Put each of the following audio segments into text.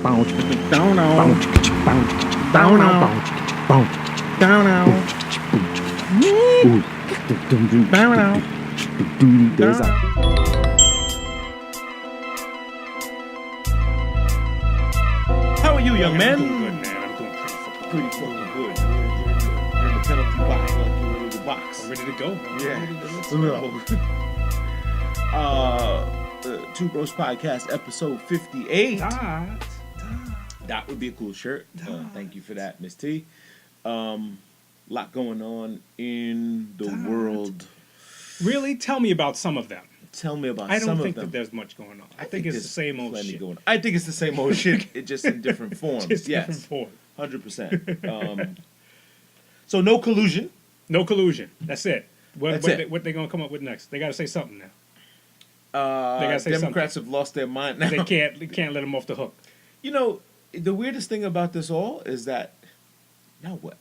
How are you, young man? I'm doing good, man. I'm doing Pretty fucking good. You're in the penalty box, like you're ready to box. I'm ready to go. Two Bros Podcast, episode 58. That would be a cool shirt. Thank you for that, Miss T. Lot going on in the world. Really? Tell me about some of them. Tell me about I some don't of think them. that there's much going on. I think it's the same old shit. Going on. I think it's the same old shit, it just in different forms. Different form. 100%. So no collusion. No collusion. That's it. What it. they going to come up with next? They got to say something now. Democrats have lost their mind now. They can't let them off the hook. You know, the weirdest thing about this all is that now what?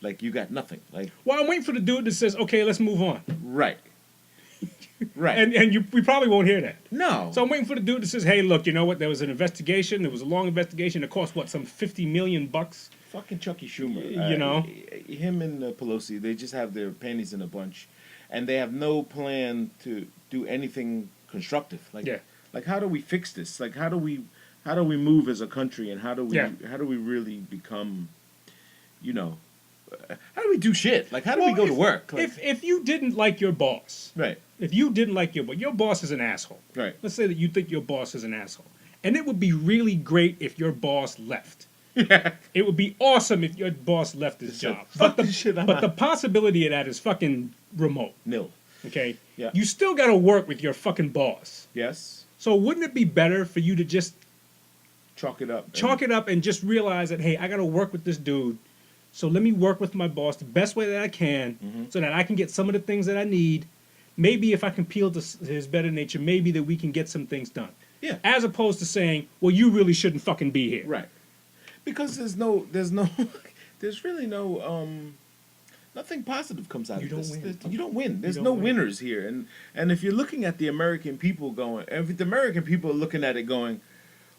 Like, you got nothing. Like, Well, I'm waiting for the dude that says, okay, let's move on. right. Right. And we probably won't hear that. No. So I'm waiting for the dude that says, hey, look, you know what? There was an investigation. There was a long investigation. It cost, some $50 million? Fucking Chucky Schumer. You know? Him and Pelosi, they just have their panties in a bunch. And they have no plan to do anything constructive. Like, how do we fix this? Like, how do we move as a country, and how do we really become, you know, how do we do shit? Like, how do we go to work? Like, if you didn't like your boss, right. If you didn't like your boss is an asshole. Right. Let's say that you think your boss is an asshole. And it would be really great if your boss left. Yeah. It would be awesome if your boss left his job. But the possibility of that is fucking remote. Nil. Okay? Yeah. You still got to work with your fucking boss. Yes. So wouldn't it be better for you to just Chalk it up. and just realize that, hey, I got to work with this dude. So let me work with my boss the best way that I can so that I can get some of the things that I need. Maybe if I can appeal to his better nature, maybe that we can get some things done. Yeah. As opposed to saying, well, you really shouldn't fucking be here. Right. Because there's really no, nothing positive comes out You of don't this. win. You don't win. There's You no don't win. winners here. And if you're looking at the American people if the American people are looking at it going,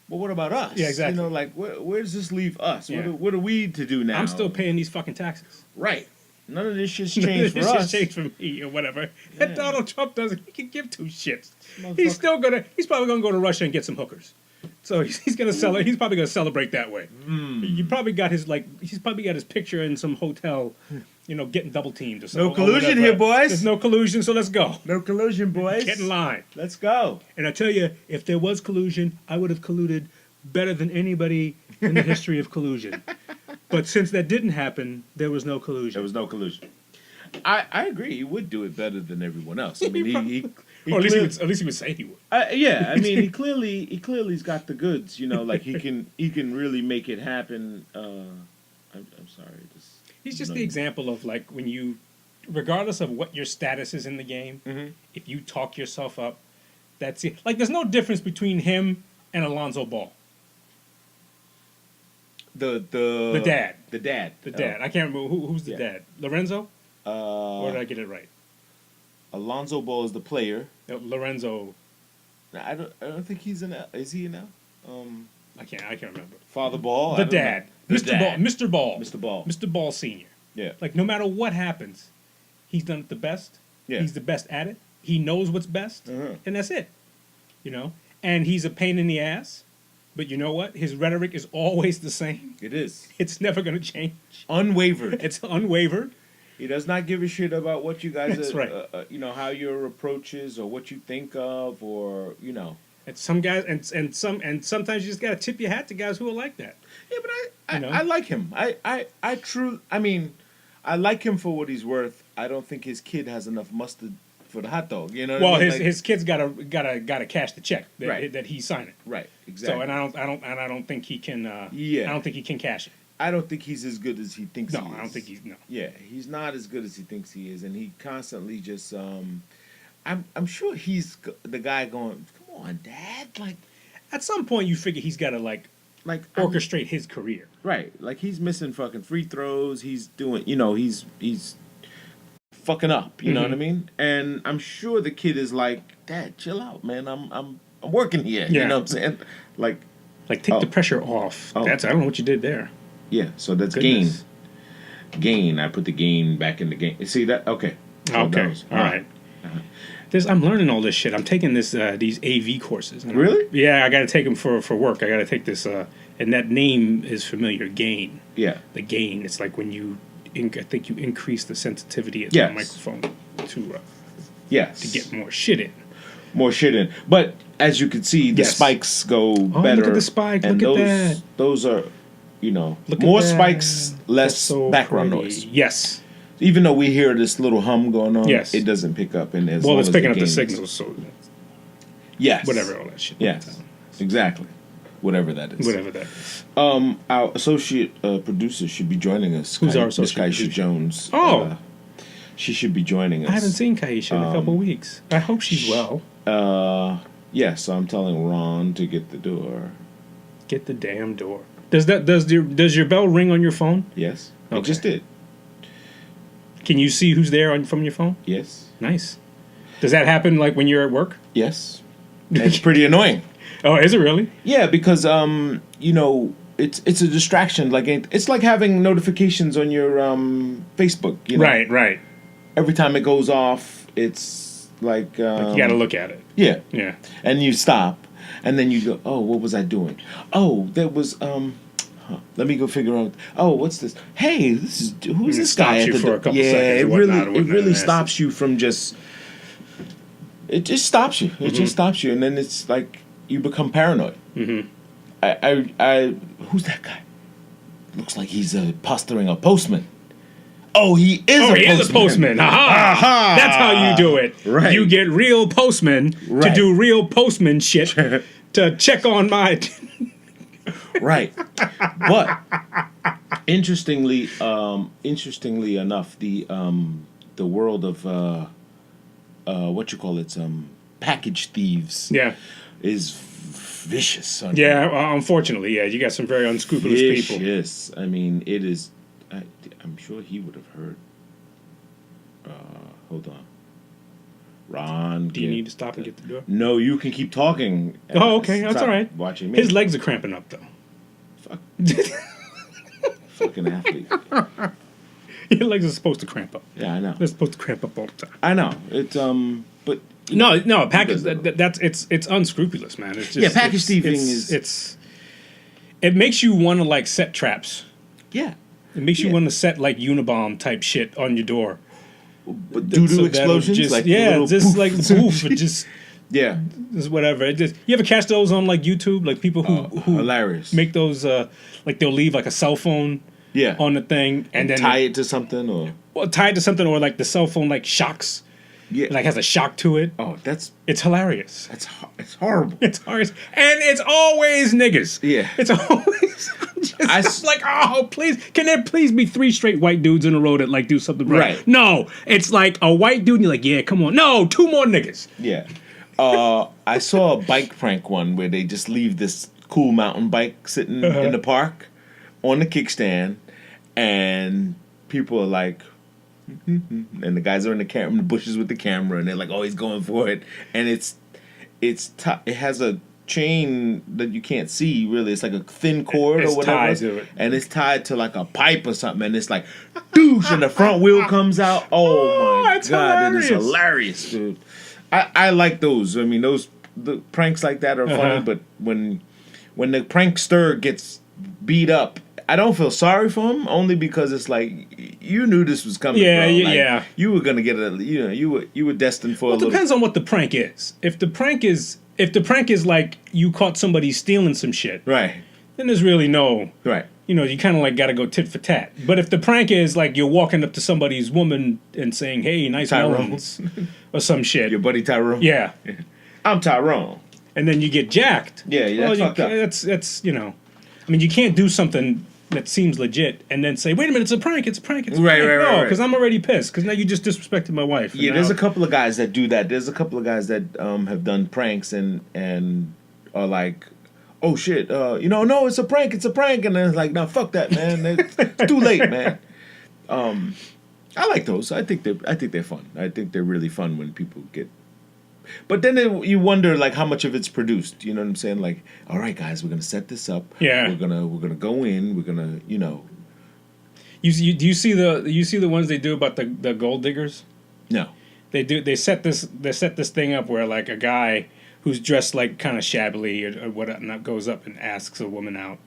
well, what about us? Yeah, exactly. You know, like, where does this leeve us? Yeah. What are we to do now? I'm still paying these fucking taxes. Right. None of this shit's changed for This us. just changed for me or whatever. Yeah. And Donald Trump doesn't. He can give two shits. He's probably gonna go to Russia and get some hookers. So he's gonna sell it. He's probably gonna celebrate that way. You probably got his he's probably got his picture in some hotel, you know, getting double teamed or something. No collusion here, boys. There's no collusion, so let's go. No collusion, boys. Get in line. Let's go. And I tell you, if there was collusion, I would have colluded better than anybody in the history of collusion. But since that didn't happen, there was no collusion. There was no collusion. I agree. He would do it better than everyone else. I mean, Or at least he would say he would. yeah, I mean, he clearly's got the goods. You know, like he can really make it happen. I'm sorry. He's just the example of like when you, regardless of what your status is in the game, if you talk yourself up, that's it. Like there's no difference between him and Alonzo Ball. The dad. The dad. The dad. I can't remember who's the dad. Lorenzo? Or did I get it right? Alonzo Ball is the player. Lorenzo. I don't think he's in L. Is he in L? I can't remember. Father Ball. The dad. Mr. Ball. Mr. Ball Senior. Yeah. Like no matter what happens, he's done it the best. Yeah. He's the best at it. He knows what's best, and that's it. You know, and he's a pain in the ass, but you know what? His rhetoric is always the same. It is. It's never going to change. Unwavered. It's unwavered. He does not give a shit about what you guys That's right. You know, how your approach is or what you think of, or you know. And some guys and sometimes you just gotta tip your hat to guys who are like that. Yeah, but I like him. I mean, I like him for what he's worth. I don't think his kid has enough mustard for the hot dog. You know what I mean? His kid's gotta cash the check that he's signing. Right, exactly. So and I don't think he can I don't think he can cash it. I don't think he's as good as he thinks he is. No, I don't think he's no. Yeah, he's not as good as he thinks he is, and he constantly just I'm sure he's the guy going, "Come on, Dad!" Like, at some point, you figure he's got to like orchestrate his career. Right, like he's missing fucking free throws. He's doing, he's fucking up. You know what I mean? And I'm sure the kid is like, "Dad, chill out, man. I'm working here." Yeah. You know what I'm saying? Like, Like take the pressure off. Oh. I don't know what you did there. Yeah, so that's Goodness. gain. I put the gain back in the game. See that? Okay. So Okay. that was- All right. I'm learning all this shit. I'm taking these AV courses. And Really? Yeah, I got to take them for work. I got to take this, and that name is familiar. Gain. Yeah. The gain. It's like when you, I think you increase the sensitivity of Yes. the microphone to Yes. get more shit in. More shit in. But as you can see, the Yes. spikes go better. Look at the spike. And Look at those, that. Those are, Look more at that. spikes, less That's so background pretty. noise. Yes. Even though we hear this little hum going on, Yes. it doesn't pick up. And as Well, long it's as picking up gain the is- signals, so Yes. whatever all that shit. Yes. Exactly. Whatever that is. Whatever that is. Our associate producer should be joining us. Who's our Miss associate Kaisha producer? Jones. Oh. She should be joining us. I haven't seen Kaisha in a couple weeks. I hope she's well. Yeah, so I'm telling Ron to get the door. Get the damn door. Does your bell ring on your phone? Yes. I Okay. just did. Can you see who's there from your phone? Yes. Nice. Does that happen like when you're at work? Yes. It's pretty annoying. Oh, is it really? Yeah, because it's a distraction. Like it's like having notifications on your Facebook. Right. Every time it goes off, it's like You got to look at it. yeah, Yeah. and you stop, and then you go, oh, what was I doing? Oh, there was let me go figure out. Oh, what's this? Hey, who's this guy? stops you for a couple yeah, seconds or it whatnot, really and that's- stops you from just. It just stops you. It just stops you, and then it's like you become paranoid. Mm-hmm. I who's that guy? Looks like he's posturing a postman. Oh, he is. Oh, he is a postman. Aha! Aha! That's how you do it. Right. You get real postmen to Right. do real postman shit to check on my. Right. But interestingly enough, the world of what you call it, package thieves, Yeah. is vicious. Yeah. Unfortunately, yeah. You got some very unscrupulous people. Vicious. I mean, it is. I'm sure he would have heard. Hold on. Ron, Do you need to stop and get the door? No, you can keep talking. Oh, okay. That's Stop all right. Watching me. His legs are cramping up, though. Fuck. Fucking athlete. Your legs are supposed to cramp up. Yeah, I know. They're supposed to cramp up all the time. I know. It's but No, package. It's unscrupulous, man. It's just, Yeah, package thieving it makes you want to like set traps. yeah. It makes you Yeah. want to set like Unabomb type shit on your door. But doo-doo So that'll explosions, just, like yeah, little just poof. like poof, it just Yeah, whatever. It just, you ever catch those on like YouTube? Like people who hilarious. make those like they'll leave like a cell phone Yeah, on the thing and then tie it to something or tie it to something, or like the cell phone like shocks, yeah. like has a shock to it. Oh, It's hilarious. it's horrible. It's hilarious, and it's always niggas. Yeah. It's always. I'm like, oh, please, can there please be 3 straight white dudes in a row that like do something right? Right. No, it's like a white dude, and you're like, yeah, come on. No, 2 more niggas. Yeah. I saw a bike prank one where they just leave this cool mountain bike sitting in the park on the kickstand, and people are like, and the guys are in the bushes with the camera, and they're like, oh, he's going for it, and it has a chain that you can't see really. It's like a thin cord It's or whatever, tied to it. and it's tied to like a pipe or something, and it's like, douche, and the front wheel comes out. Oh my it's god, it is hilarious. hilarious, dude. I like those. I mean, the pranks like that are funny, but when the prankster gets beat up, I don't feel sorry for him, only because it's like you knew this was coming. Yeah, bro. Like, yeah. You were gonna get you were destined for a Well, it little. depends on what the prank is. If the prank is like you caught somebody stealing some shit, Right, then there's really no, right. you kind of like got to go tit for tat. But if the prank is like you're walking up to somebody's woman and saying, "Hey, nice Tyrone. melons," or some shit, Your buddy Tyrone. yeah, I'm Tyrone. and then you get jacked. Yeah, that's fucked up. That's I mean, you can't do something that seems legit and then say, "Wait a minute, it's a prank, it's a prank, it's a Right, prank." right, right, No, right. because I'm already pissed. Because now you just disrespected my wife. Yeah, there's a couple of guys that do that. There's a couple of guys that have done pranks and are like, oh shit, no, it's a prank, and then it's like, no, fuck that, man, it's too late, man. I like those. I think they're fun. I think they're really fun when people get But then you wonder like how much of it's produced. You know what I'm saying? Like, all right, guys, we're gonna set this up. Yeah. We're gonna go in. We're gonna Do you see the ones they do about the gold diggers? No. They set this thing up where like a guy who's dressed like kind of shabbily or whatnot goes up and asks a woman out,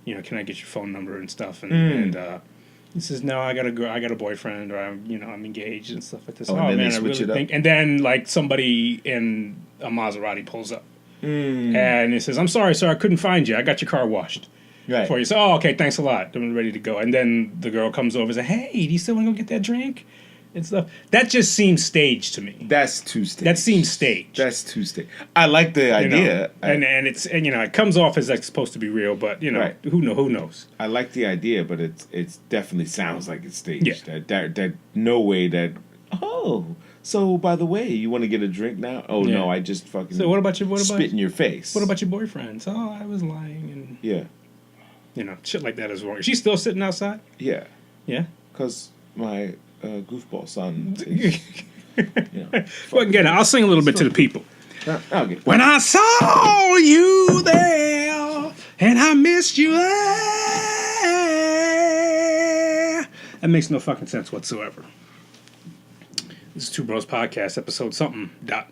can I get your phone number and stuff, and he says, no, I got a boyfriend, or I'm engaged and stuff like this. Oh, and then they switch it up? And then like somebody in a Maserati pulls up, and he says, I'm sorry, sir, I couldn't find you. I got your car washed. Right. For you. So, okay, thanks a lot. I'm ready to go. And then the girl comes over and says, hey, do you still want to go get that drink? And stuff. That just seems staged to me. That's too staged. That seems staged. That's too staged. I like the idea. And it comes off as like supposed to be real, but right. who knows? I like the idea, but it's definitely sounds like it's staged. Yeah. That no way that so by the way, you want to get a drink now? Oh no, I just fucking So what about spit in your face. What about your boyfriend? Oh, I was lying and yeah. Shit like that is wrong. Is she still sitting outside? Yeah. Yeah? Because my goofball son is, Well, again, I'll sing a little bit to the people. Okay. When I saw you there, and I missed you there. That makes no fucking sense whatsoever. This is Two Bros Podcast, episode something dot.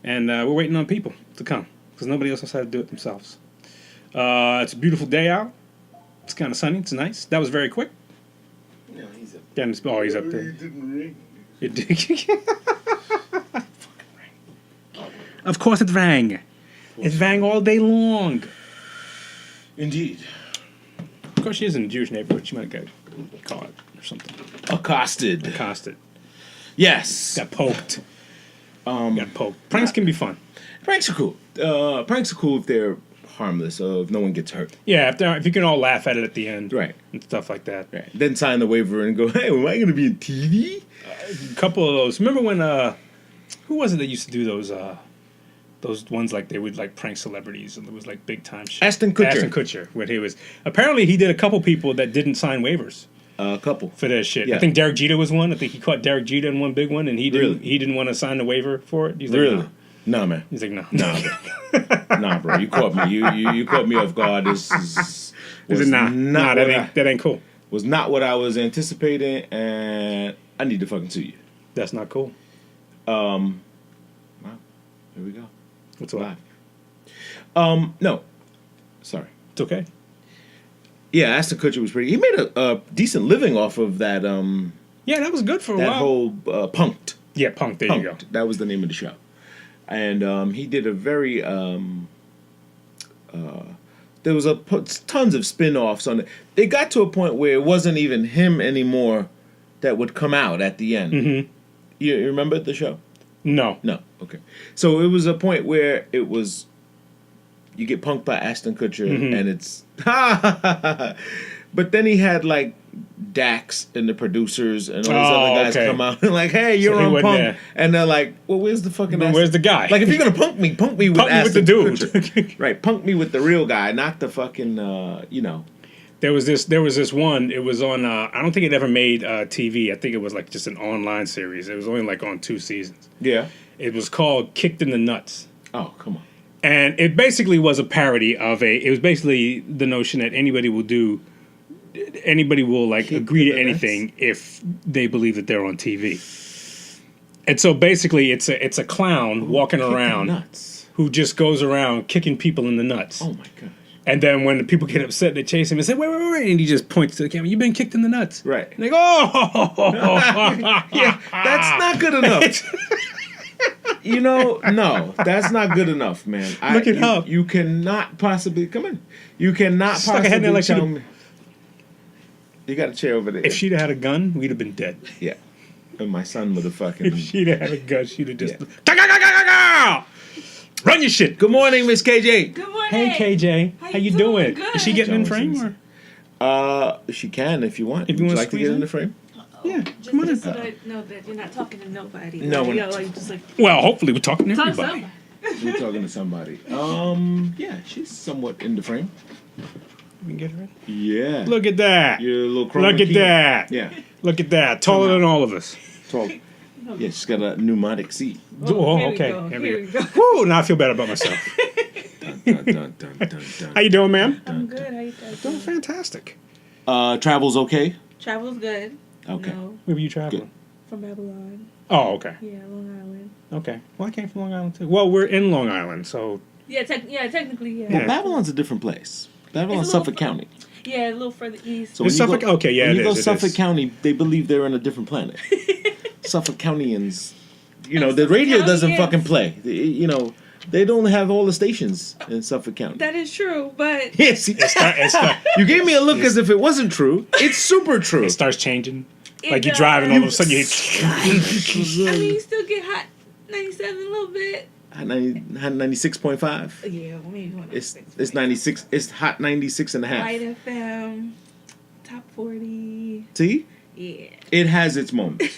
And we're waiting on people to come, because nobody else knows how to do it themselves. It's a beautiful day out. It's kind of sunny. It's nice. That was very quick. No, he's up. Yeah, he's up there. It didn't ring. It did. Of course it rang. It rang all day long. Indeed. Of course she is in a Jewish neighborhood. She might have got caught or something. Accosted. Yes. Got poked. Got poked. Pranks can be fun. Pranks are cool. Pranks are cool if they're harmless, or if no one gets hurt. Yeah, if you can all laugh at it at the end. Right. And stuff like that. Right. Then sign the waiver and go, hey, am I going to be on TV? A couple of those. Remember when, who was it that used to do those ones like they would like prank celebrities and it was like big time shit? Ashton Kutcher. Ashton Kutcher. When he was, apparently he did a couple people that didn't sign waivers. A couple. For that shit. Yeah. I think Derek Jeter was one. I think he caught Derek Jeter in one big one and he didn't want to sign the waiver for it. He's like, really? No. Nah, man. He's like, no. Nah, bro. Nah, bro. You caught me. You caught me off guard. This is that ain't cool. Was not what I was anticipating, and I need to fucking sue you. That's not cool. Wow. Here we go. What's live? No. Sorry. It's okay. Yeah, Ashton Kutcher was pretty. He made a decent living off of that. Yeah, that was good for a while. That whole Punk'd. Yeah, Punk'd. There you go. That was the name of the show. And he did a very there was tons of spin-offs on it. It got to a point where it wasn't even him anymore that would come out at the end. Mm-hmm. You remember the show? No. Okay. So it was a point where it was you get punked by Ashton Kutcher, and it's but then he had like Dax and the producers and all these other guys come out and like, hey, you're on Punk. There. And they're like, well, where's the fucking where's the guy? Like, if you're going to punk me with Ashton the dude. Kutcher. Right, punk me with the real guy, not the fucking, There was this one, it was on, I don't think it ever made TV. I think it was like just an online series. It was only like on 2 seasons. Yeah. It was called Kicked in the Nuts. Oh, come on. And it basically was a parody of it was basically the notion that anybody will like agree to anything if they believe that they're on TV. And so basically it's a clown walking around who just goes around kicking people in the nuts. Oh my gosh. And then when the people get upset, they chase him and say, wait, and he just points to the camera, you've been kicked in the nuts. Right. And they go, oh! Yeah, that's not good enough. No, that's not good enough, man. Look it up. You cannot possibly, come in. You cannot possibly tell me. You got a chair over there. If she'd have had a gun, we'd have been dead. Yeah. And my son would have fucking... If she'd have had a gun, she'd have just... Run your shit. Good morning, Miss KJ. Good morning. Hey, KJ. How you doing? Good. Is she getting in frame? Or? She can if you want. If you Would want you like to get in the frame? Yeah, Just come on in. so that I know that you're not talking to nobody. No, we're not. Like, just like, Well, hopefully we're talking to talk everybody. We're talking to somebody. Yeah, she's somewhat in the frame. We can get her in. Yeah. Look at that. You're a little Look at that. Yeah. Look at that. Taller than all of us. Tall. Yeah, she's got a pneumatic seat. Oh, here okay. We go. Here Here we we go. go. Woo, now I feel better about myself. Dun, dun, dun, dun, dun. How you doing, ma'am? I'm good. How you guys Doing doing? fantastic. Travel's okay? Travel's good. Okay. No, Where were you traveling? Good. from Babylon. Oh, okay. Yeah, Long Island. Okay. Well, I came from Long Island, too. Well, we're in Long Island, so... Yeah, technically, yeah. Yeah. Babylon's a different place. Babylon's It's a little Suffolk fu- County. Yeah, a little further east. So when Is you Suffolk... go, okay, yeah, when it you go is, it Suffolk is. County, they believe they're on a different planet. Suffolk Countyans, the Suffolk radio doesn't Countyans. fucking play. They don't have all the stations in Suffolk County. That is true, but Yeah, see, you gave me a look as if it wasn't true. It's super true. It starts changing. It Like you're does. driving, all of a sudden you hit... I mean, you still get hot 97 a little bit. Hot 96.5. Yeah, maybe one. It's 96. It's hot 96 and a half. White FM, top 40. See? Yeah. It has its moments.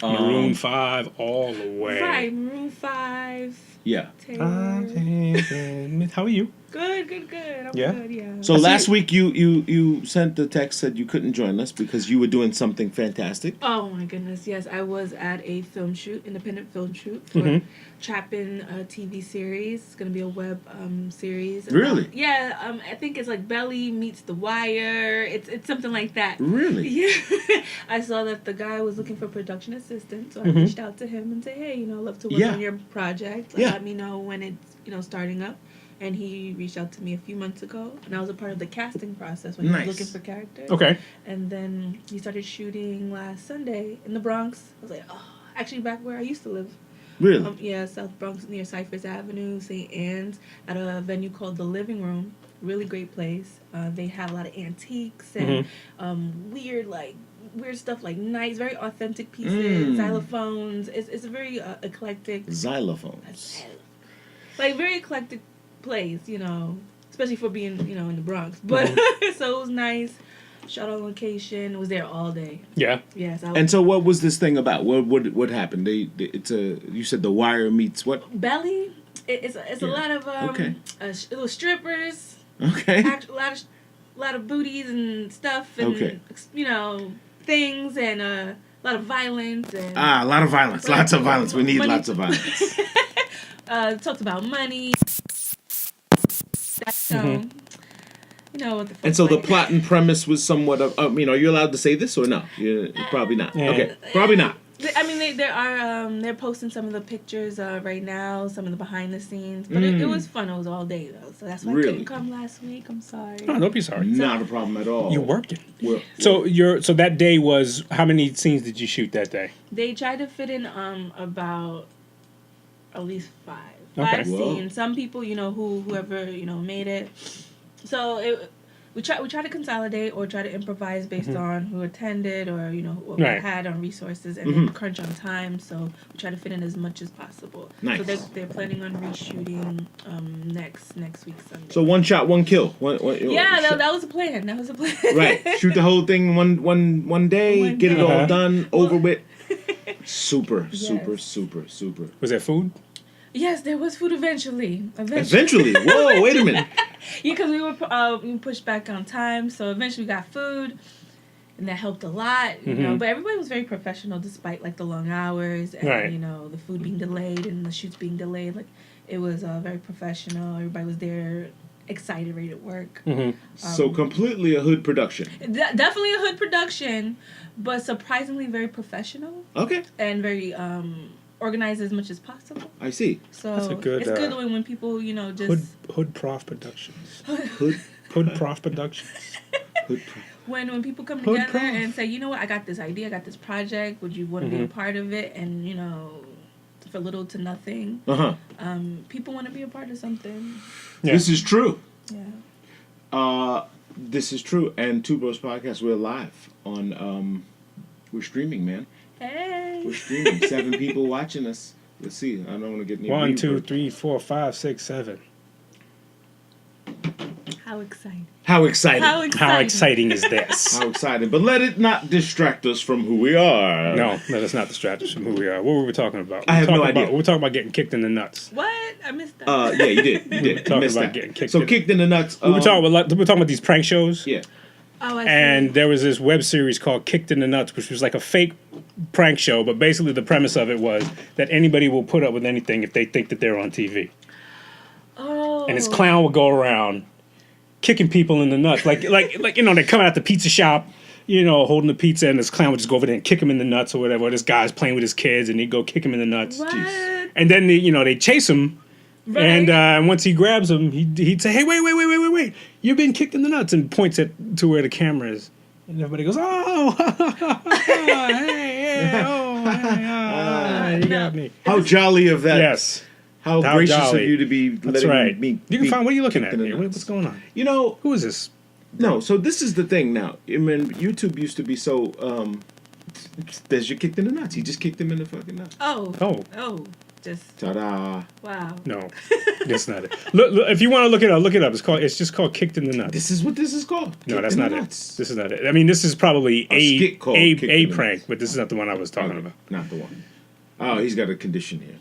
Maroon 5 all the way. Right, Maroon 5. Yeah. Taylor. How are you? Good. I'm Yeah? good, yeah. So last week you sent the text, said you couldn't join us because you were doing something fantastic. Oh my goodness, yes. I was at a film shoot, independent film shoot for Chapin TV series. It's going to be a web series. Really? Yeah, I think it's like Belly meets The Wire. It's something like that. Really? Yeah. I saw that the guy was looking for production assistant, so I reached out to him and said, hey, I'd love to work Yeah. on your project. Yeah. Let me know when it's, starting up. And he reached out to me a few months ago, and I was a part of the casting process when he Nice. was looking for characters. Okay. And then he started shooting last Sunday in the Bronx. I was like, oh, actually back where I used to live. Really? Yeah, South Bronx near Cypress Avenue, St. Anne's, at a venue called The Living Room. Really great place. They have a lot of antiques and weird stuff, like nice, very authentic pieces, xylophones. It's a very eclectic. Xylophones. Like very eclectic place, especially for being, in the Bronx. But so it was nice. Shot on location. Was there all day. Yeah. Yes. And so what was this thing about? What happened? You said The Wire meets what? Belly. It's a lot of Okay. little strippers. Okay. A lot of booties and stuff, and Okay. things, and a lot of violence. And A lot of violence. Lots of violence. We need Money. lots of violence. talked about money. That's what the. And so the like. plot and premise was somewhat of. Are you allowed to say this or no? You're probably not. Yeah. Okay. Probably not. I mean, they're posting some of the pictures right now, some of the behind the scenes, but it was fun. It was all day though, so that's why I Really? couldn't come last week. I'm sorry. No, don't be sorry. Not a problem at all. You're working. Well, So that day was, how many scenes did you shoot that day? They tried to fit in about at least five Okay. Whoa. scenes. Some people, whoever made it. So we try to consolidate or try to improvise based on who attended or what Right. we had on resources and then crunch on time. So we try to fit in as much as possible. Nice. So they're planning on reshooting next week Sunday. So one shot, one kill. Yeah, that was a plan. That was a plan. Right. Shoot the whole thing one day, One get it day. all done, over with. Super. Yes. Was there food? Yes, there was food eventually. Eventually. Whoa, wait a minute. Yeah, because we pushed back on time, so eventually we got food, and that helped a lot. But everybody was very professional despite the long hours and Right. the food being delayed and the shoots being delayed. Like it was very professional. Everybody was there, excited, ready to work. So completely a hood production. Definitely a hood production, but surprisingly very professional Okay. and very organized as much as possible. I see. So That's a good, it's good when people just Hood Prof Productions. Hood. Hood Prof Productions. Hood. when people come Hood together prof. and say, you know what, I got this idea, I got this project, would you want to be a part of it? And for little to nothing, people want to be a part of something. Yeah. This is true. Yeah. This is true. And Two Bros Podcast, we're live on. We're streaming, man. Hey. We're streaming. 7 people watching us. Let's see. I don't want to get any 1, 2, reverb. 3, 4, 5, 6, 7. How exciting. How exciting. How exciting is this? How exciting. But let it not distract us from who we are. No, let us not distract us from who we are. What were we talking about? I have no idea. We were talking about getting kicked in the nuts. What? I missed that. Yeah, you did. You We were did. talking Missed about that. getting kicked So in. kicked in the nuts. We were talking about these prank shows. Yeah. Oh, I see. And there was this web series called Kicked in the Nuts, which was like a fake prank show, but basically the premise of it was that anybody will put up with anything if they think that they're on TV. Oh. And this clown would go around kicking people in the nuts, like you know, they come out the pizza shop, you know, holding the pizza, and this clown would just go over there and kick him in the nuts or whatever. Or this guy's playing with his kids, and he'd go kick him in the nuts. What? And then they chase him. Right. And once he grabs him, he'd say, "Hey, wait! You've been kicked in the nuts," and points to where the camera is, and everybody goes, "Oh, hey, you got me." How jolly of that! Yes, how gracious jolly. of you to be That's letting right. me. You can find. What are you looking kicked at? in the Here? nuts. What's going on? You know, Who is this? no. So this is the thing now. I mean, YouTube used to be so. There's your kicked in the nuts. He just kicked him in the fucking nuts. Oh. Just. Ta-da! Wow. No, that's not it. Look, if you want to look it up. It's just called Kicked in the Nuts. This is what this is called. No, Kicked that's in the not it. nuts. This is not it. I mean, this is probably A skit called Kicked in a the prank, Nuts. but this is not the one I was talking about. Not the one. Oh, he's got a condition here.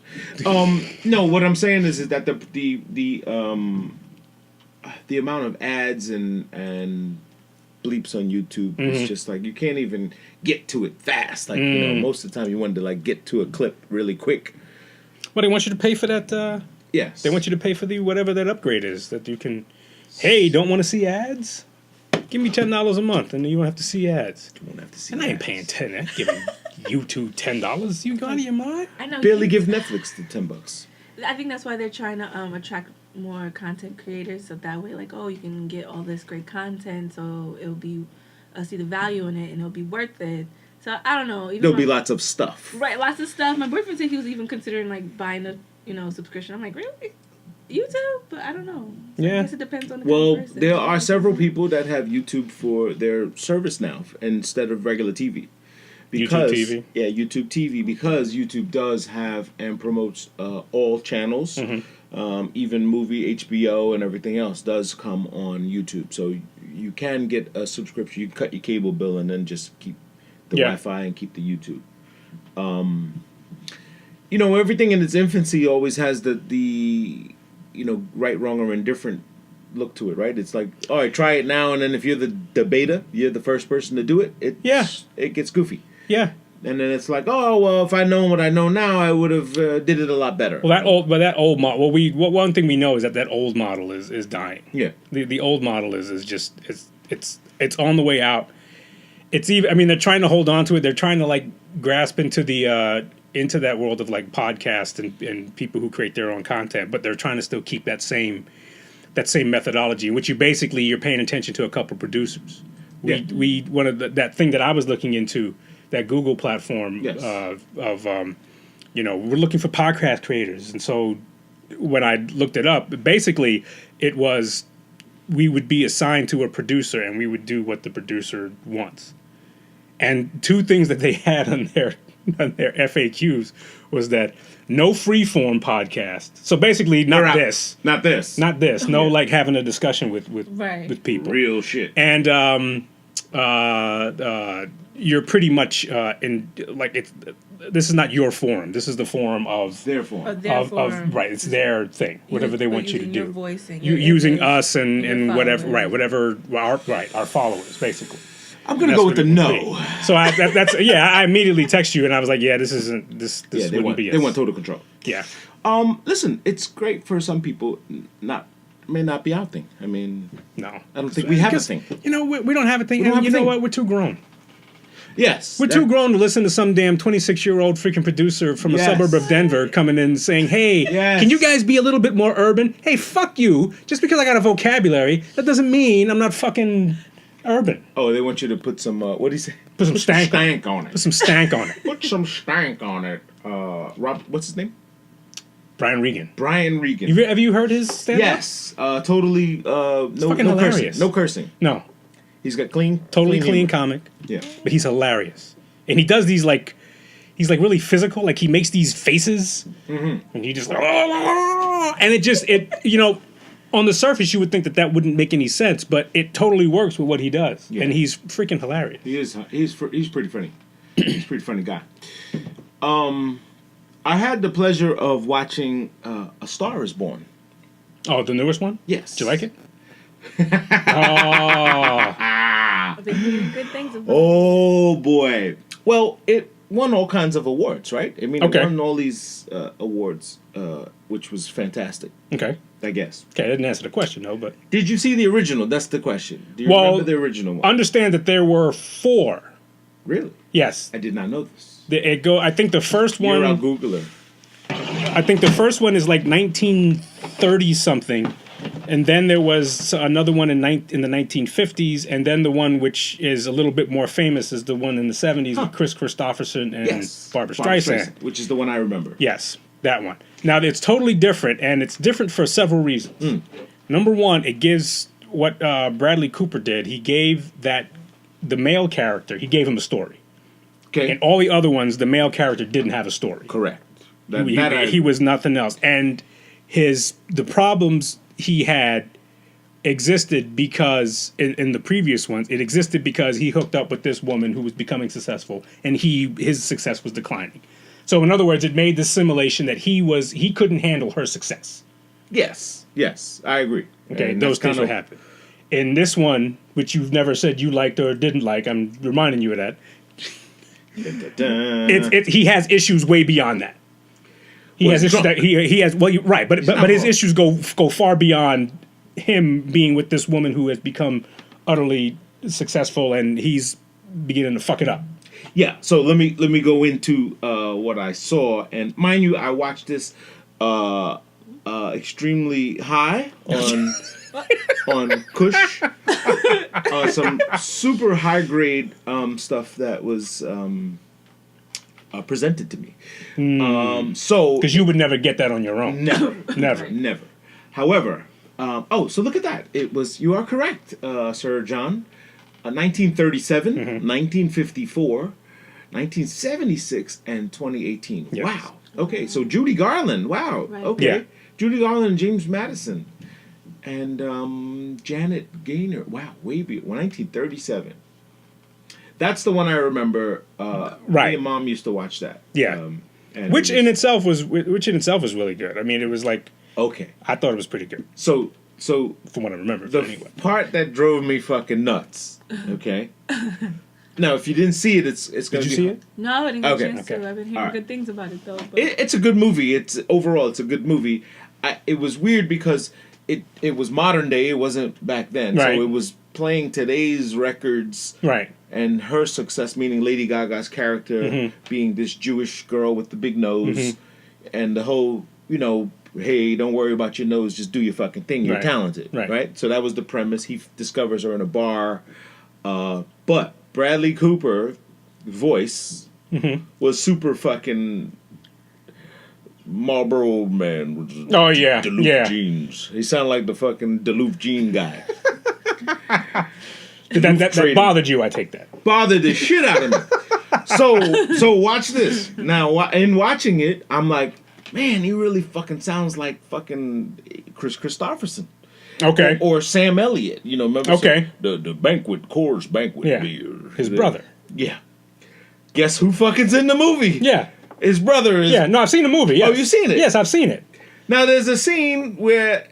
No, what I'm saying is that the amount of ads and bleeps on YouTube is just like you can't even get to it fast. Like you know, most of the time you wanted to like get to a clip really quick. Well, they want you to pay for that. Yes. They want you to pay for the whatever that upgrade is that you can. Hey, don't want to see ads? Give me $10 a month, and then you won't have to see ads. You won't have to see. And I ain't ads. paying $10. I'm giving YouTube $10. You go out of your mind? I know. Barely give Netflix the $10. I think that's why they're trying to attract more content creators, so that way, like, oh, you can get all this great content, so it'll be, see the value in it, and it'll be worth it. So I don't know. Even There'll be lots of stuff. Right, lots of stuff. My boyfriend said he was even considering like buying a subscription. I'm like, really? YouTube? But I don't know. So Yeah. I guess it depends on the Well, kind of person. there are several people that have YouTube for their service now instead of regular TV. Because, YouTube TV? Yeah, YouTube TV, because YouTube does have and promotes all channels, even movie, HBO, and everything else does come on YouTube. So you can get a subscription. You can cut your cable bill and then just keep the Wi-Fi and keep the YouTube. You know, everything in its infancy always has the right, wrong, or indifferent look to it, right? It's like, all right, try it now, and then if you're the beta, you're the first person to do it, it gets goofy. Yeah. And then it's like, oh, well, if I'd known what I know now, I would have did it a lot better. Well, that old model. One thing we know is that old model is dying. Yeah. The old model is just it's on the way out. It's even. I mean, they're trying to hold on to it. They're trying to like grasp into that world of like podcasts and people who create their own content, but they're trying to still keep that same methodology, in which you're paying attention to a couple producers. We one of that thing that I was looking into, that Google platform we're looking for podcast creators, and so when I looked it up, basically it was we would be assigned to a producer and we would do what the producer wants. And two things that they had on their FAQs was that no freeform podcast. So basically, not this. No, like having a discussion with people. Real shit. And you're pretty much this is not your forum. This is the forum of their forum. Of right. It's their thing. Whatever they want you to do. Your voice and using us and whatever. followers. Right. Whatever. Our followers, basically. I'm gonna go with the no. So I immediately text you and I was like, yeah, this isn't this. This wouldn't be us. They want total control. Yeah. Listen, it's great for some people. May not be our thing. I mean, no, I don't think we have a thing. You know, we don't have a thing. We don't And have you a know thing. what? We're too grown. Yes, We're too grown to listen to some damn 26-year-old freaking producer from a Yes. suburb of Denver coming in and saying, hey, Yes. can you guys be a little bit more urban? Hey, fuck you. Just because I got a vocabulary, that doesn't mean I'm not fucking urban. Oh, they want you to put some. What do you say? Put some stank on it. Put some stank on it. Put some stank on it. Rob, what's his name? Brian Regan. Brian Regan. Have you heard his stand-up? Yes. Totally. No fucking cursing. hilarious. No cursing. No. He's got clean. Totally clean humor. comic. Yeah. But he's hilarious. And he does these he's like really physical. Like he makes these faces. Mm-hmm. And he just and on the surface you would think that wouldn't make any sense, but it totally works with what he does. Yeah. And he's freaking hilarious. He is. He's pretty funny. He's a pretty funny guy. I had the pleasure of watching A Star Is Born. Oh, the newest one? Yes. Did you like it? Oh. about? Oh boy. Well, it won all kinds of awards, right? I mean, Okay. it won all these awards, which was fantastic. Okay. I guess. Okay, I didn't answer the question though, but Did you see the original? That's the question. Do you remember the original one? Understand that there were 4. Really? Yes. I did not know this. I think the first one. You're a Googler. I think the first one is like 1930 something, and then there was another one in the 1950s, and then the one which is a little bit more famous is the one in the 70s with Chris Christopherson and Barbra Streisand. Which is the one I remember. Yes, that one. Now it's totally different, and it's different for several reasons. Number one, it gives what Bradley Cooper did. He gave the male character. He gave him a story. Okay. And all the other ones, the male character didn't have a story. Correct. He was nothing else, and the problems he had existed because in the previous ones it existed because he hooked up with this woman who was becoming successful, and his success was declining. So in other words, it made the simulation that he couldn't handle her success. Yes, I agree. Okay, And those that's things would happen. In this one, which you've never said you liked or didn't like, I'm reminding you of that. He has issues way beyond that. He has issues that he has. Well, right, but his issues go far beyond him being with this woman who has become utterly successful, and he's beginning to fuck it up. Yeah. So let me go into what I saw, and mind you, I watched this extremely high on Kush, some super high grade stuff that was presented to me. So because you would never get that on your own. Never. However, so look at that. You are correct, Sir John. 1937, 1954, 1976, and 2018. Yes. Wow. Okay, so Judy Garland. Wow. Right. Okay. Yeah. Judy Garland and James Madison. And Janet Gaynor. Wow, way beyond. 1937. That's the one I remember. Right. Me and Mom used to watch that. Yeah. And Which in itself was really good. I mean, it was like, okay. I thought it was pretty good So from what I remember. the Anyway, part that drove me fucking nuts. Okay. Now, if you didn't see it, it's going did to you be. see it? No, I didn't get a chance Okay. to. I've been hearing All right. good things about it though. But It's a good movie. Overall, it's a good movie. It was weird because it was modern day. It wasn't back then. Right. So it was playing today's records. Right. And her success, meaning Lady Gaga's character being this Jewish girl with the big nose, and the whole, hey, don't worry about your nose, just do your fucking thing. You're Right. talented, Right. right? So that was the premise. He discovers her in a bar, but Bradley Cooper voice was super fucking Marlboro man. With Oh yeah. Duluth Yeah. jeans. He sounded like the fucking Duluth jean guy. That bothered you, I take that. Bothered the shit out of me. So watch this. Now, in watching it, I'm like, man, he really fucking sounds like fucking Chris Christopherson. Okay. Or Sam Elliott. Remember Okay. the banquet, Coors banquet Yeah. beer. His brother. Yeah. Guess who fucking's in the movie? Yeah. His brother is. Yeah. No, I've seen the movie. Yes. Oh, you've seen it? Yes, I've seen it. Now, there's a scene where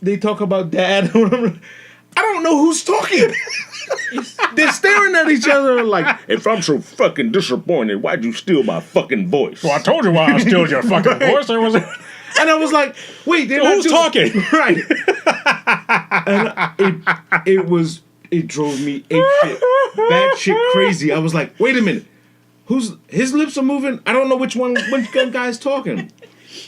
they talk about dad. I don't know who's talking. They're staring at each other like, if I'm so fucking disappointed, why'd you steal my fucking voice? Well, I told you why I stole your fucking voice. There was. And I was like, wait, they're Who's talking? Right. And it drove me bad shit crazy. I was like, wait a minute. His lips are moving? I don't know which guy's talking.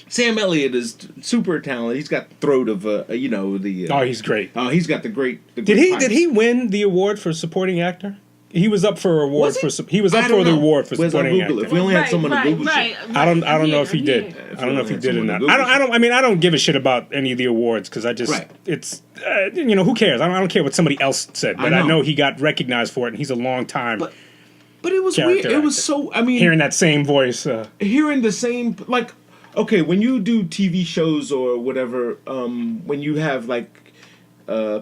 Sam Elliott is super talented. He's got the throat of oh, he's great. He's got the great. Did he win the award for supporting actor? He was up for an award Was he was up for the award for supporting Google actor. If we only had someone to Google shit. I don't know if he did. I don't know if he did or not. I don't give a shit about any of the awards because I just it's who cares? I don't care what somebody else said, but I know he got recognized for it, and he's a long time. But it was weird. It was so. I mean, hearing that same voice, hearing the same like. Okay, when you do TV shows or whatever, when you have like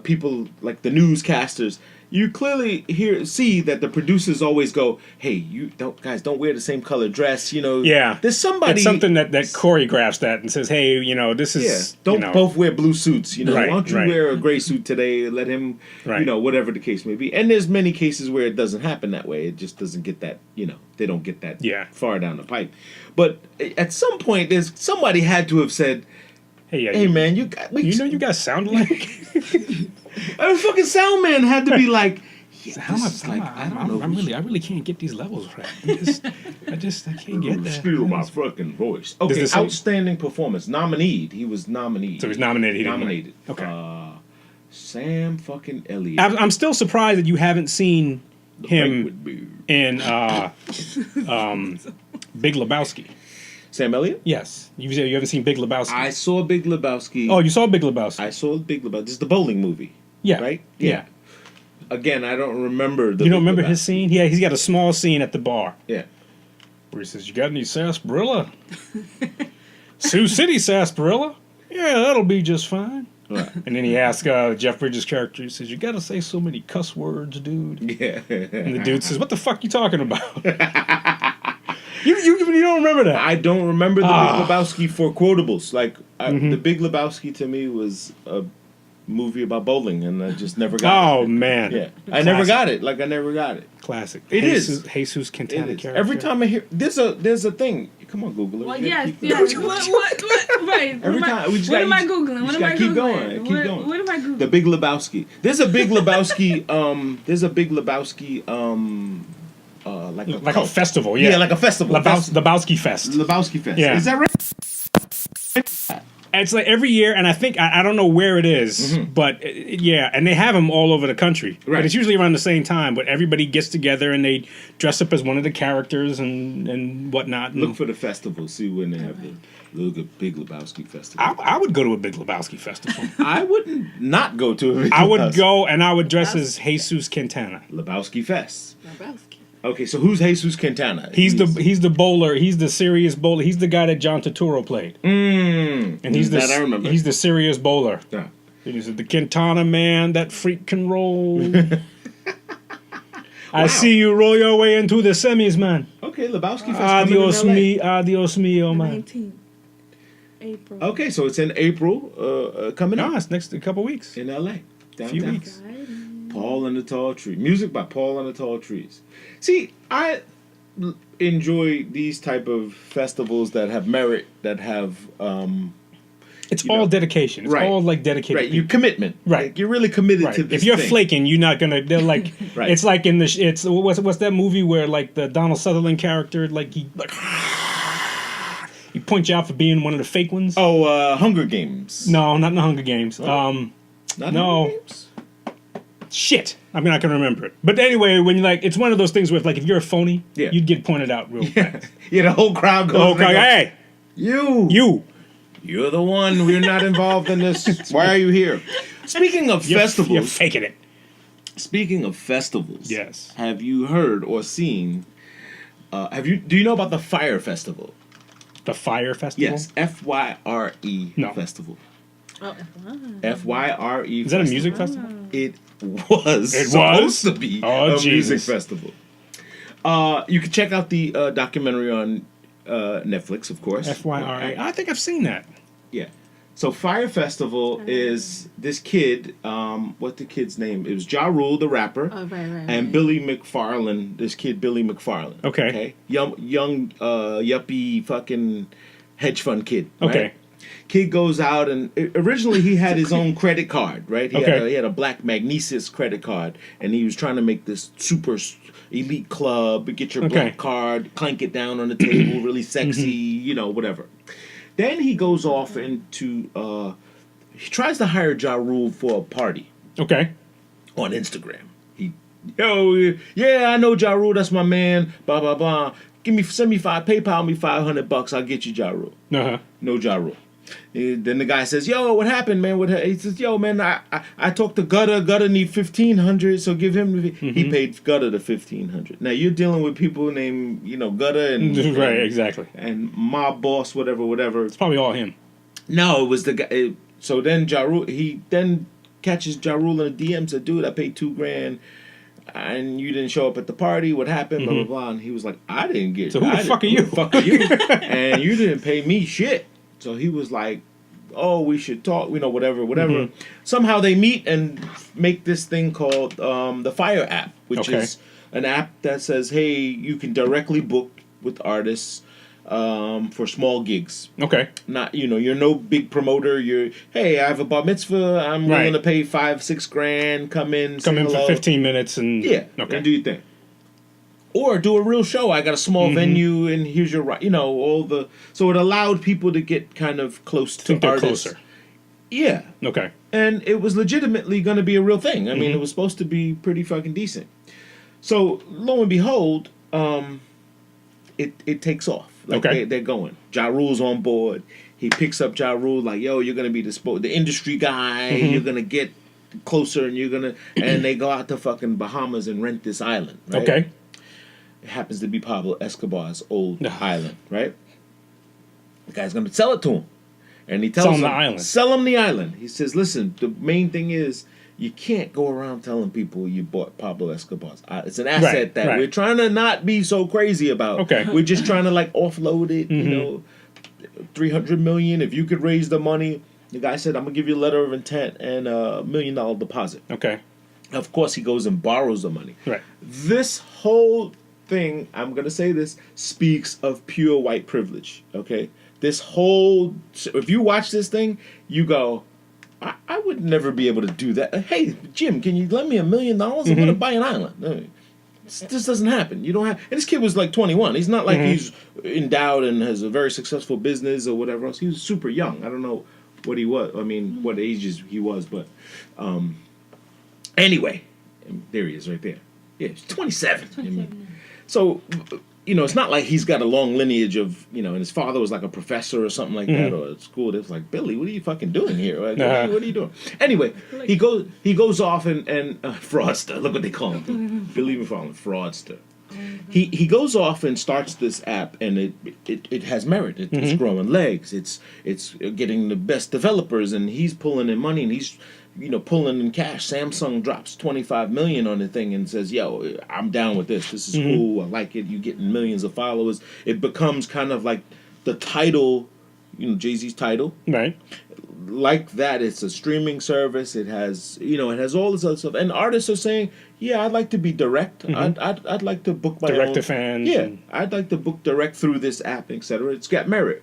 people like the newscasters, you clearly see that the producers always go, "Hey, you don't wear the same color dress." You know, Yeah, there's somebody. It's something that choreographs that and says, "Hey, this is don't both wear blue suits." You know, Right, why don't you right. wear a gray suit today? Let him, Right. Whatever the case may be. And there's many cases where it doesn't happen that way. It just doesn't get that. They don't get that far down the pipe. But at some point, somebody had to have said, "Hey, man, you guys sound like." A fucking sound man had to be like, I really can't get these levels right. I can't get that. Steal my fucking voice. Okay, outstanding performance. Nominated. He was nominated. So he's nominated. He nominated. Okay. Sam fucking Elliott. I'm still surprised that you haven't seen him in Big Lebowski. Sam Elliott? Yes. You said you haven't seen Big Lebowski. I saw Big Lebowski. Oh, you saw Big Lebowski. I saw Big Lebowski. This is the bowling movie. Yeah. Right? Yeah. Again, I don't remember You don't remember his scene? Yeah, he's got a small scene at the bar. Yeah. Where he says, "You got any sarsaparilla?" "Sioux City sarsaparilla?" "Yeah, that'll be just fine." Right. And then he asks Jeff Bridges' character, he says, "You gotta say so many cuss words, dude." Yeah. And the dude says, "What the fuck you talking about?" You don't remember that? I don't remember the Big Lebowski for quotables. Like, the Big Lebowski to me was a movie about bowling, and I just never got it. Oh, man. Yeah. I never got it. Like, I never got it. Classic. It is. Jesus Quintana character. Every time I hear... There's a thing. Come on, Google it. Well, yes. What? Right. Every time. What am I Googling? What am I keep Googling? going. Keep going. What am I Googling? The Big Lebowski. There's a Big Lebowski... like a festival, yeah. Yeah, like a festival. Lebowski Fest. Lebowski Fest. Yeah. Is that right? It's like every year, and I think, I don't know where it is, but yeah, and they have them all over the country. Right. But it's usually around the same time, but everybody gets together and they dress up as one of the characters and whatnot. Look for the festival, see when they have the Big Lebowski Festival. I would go to a Big Lebowski festival. I wouldn't not go to a Big I would Lebowski. go and I would dress as Jesus Quintana. Lebowski Fest. Lebowski. Okay, so who's Jesus Quintana? He's the bowler. He's the serious bowler. He's the guy that John Turturro played. And he's I remember. He's the serious bowler. Yeah. And he said, "The Quintana man, that freak can roll." I see you roll your way into the semis, man. Okay, Lebowski Fest. Adios mio, man. 19th April. Okay, so it's in April, coming up. No, it's next a couple weeks. In LA. Downtown. Few weeks. Paul and the Tall Tree. Music by Paul and the Tall Trees. See, I enjoy these type of festivals that have merit, that have it's all dedication. It's all like dedicated. Right, your commitment. Right, like, you're really committed to this. If you're thing. flaking, you're not gonna. They're like, Right. It's like in it's what's that movie where like the Donald Sutherland character he points you out for being one of the fake ones. Oh, Hunger Games. No, not in the Hunger Games. Not no. Hunger Games? Shit, I'm not gonna remember it. But anyway, when you it's one of those things where if you're a phony, Yeah. you'd get pointed out real fast. Yeah, the whole crowd goes. The whole crowd, hey, You're the one. We're not involved in this. Why are you here? Speaking of festivals, you're faking it. Speaking of festivals, Yes. Have you heard or seen? Do you know about the Fire Festival? The Fire Festival. Yes, FYRE No. Festival. Oh, FYRE. Is that a music festival? It was. It supposed was? to be Oh, a music Jesus. festival. You can check out the documentary on Netflix, of course. FYRE. I think I've seen that. Yeah. So Fire Festival is this kid. What's the kid's name? It was Ja Rule, the rapper, and Billy McFarlane. This kid, Billy McFarlane. Okay. Young yuppie fucking hedge fund kid. Right? Okay. Kid goes out and originally he had his own credit card, right? He had a black Magnesis credit card, and he was trying to make this super elite club. Get your black card, clank it down on the table, really sexy, whatever. Then he goes off into he tries to hire Ja Rule for a party. Okay. On Instagram. I know Ja Rule, that's my man. Blah blah blah. Send me PayPal me $500. I'll get you Ja Rule. No Ja Rule. Then the guy says, "Yo, what happened, man?" He says, "Yo, man, I talked to Gutter. Gutter need $1,500, so give him." He paid Gutter the $1,500. Now you're dealing with people named Gutter and right, exactly, and Mob Boss, whatever. It's probably all him. No, it was the guy. So then Ja Rule, he then catches Ja Rule in the DM, said, dude, I paid $2,000 and you didn't show up at the party. What happened? Blah, blah, blah. And he was like, I didn't get it. So who the fuck are you? Who the fuck are you? And you didn't pay me shit. So he was like, oh, we should talk, whatever. Somehow they meet and make this thing called the Fire app, which is an app that says, hey, you can directly book with artists for small gigs. Okay. Not, you're no big promoter. Hey, I have a bar mitzvah. I'm willing to pay $5,000-$6,000. Come in for 15 minutes and and do your thing. Or do a real show. I got a small venue, and here's your all the. So it allowed people to get kind of close to artists. Closer. Yeah. Okay. And it was legitimately going to be a real thing. I mean, it was supposed to be pretty fucking decent. So lo and behold, it takes off. Like they're going. Ja Rule's on board. He picks up Ja Rule like, yo, you're gonna be the industry guy. You're gonna get closer, and and they go out to fucking Bahamas and rent this island. Right? Okay. It happens to be Pablo Escobar's old island, right? The guy's gonna sell it to him, and he tells him, sell him the island. He says, listen, the main thing is, you can't go around telling people you bought Pablo Escobar's. It's an asset that we're trying to not be so crazy about. Okay. We're just trying to offload it, $300 million. If you could raise the money, the guy said, I'm going to give you a letter of intent and $1 million deposit. Okay. Of course, he goes and borrows the money. Right. This whole thing, I'm going to say this, speaks of pure white privilege. Okay. If you watch this thing, you go, I would never be able to do that. Hey, Jim, can you lend me $1 million? I'm going to buy an island. This doesn't happen. You don't have. And this kid was like 21. He's not like he's endowed and has a very successful business or whatever else. He was super young. I don't know what he was. I mean, what ages he was, but anyway, there he is right there. Yeah, he's 27. 27. I mean, so. It's not like he's got a long lineage of, and his father was like a professor or something like that, or at school. It's like, Billy, what are you fucking doing here? Like, what are you doing? Anyway, he goes off and fraudster. Look what they call him. Billy McFarland, fraudster. He goes off and starts this app, and it has merit. It's growing legs. It's getting the best developers, and he's pulling in money, and he's pulling in cash. Samsung drops $25 million on the thing and says, yo, I'm down with this. This is cool. I like it. You're getting millions of followers. It becomes kind of like the Tidal, Jay-Z's Tidal. Right. Like that. It's a streaming service. It has, it has all this other stuff. And artists are saying, yeah, I'd like to be direct. I'd like to book my direct to fans. Yeah. I'd like to book direct through this app, etc. It's got merit.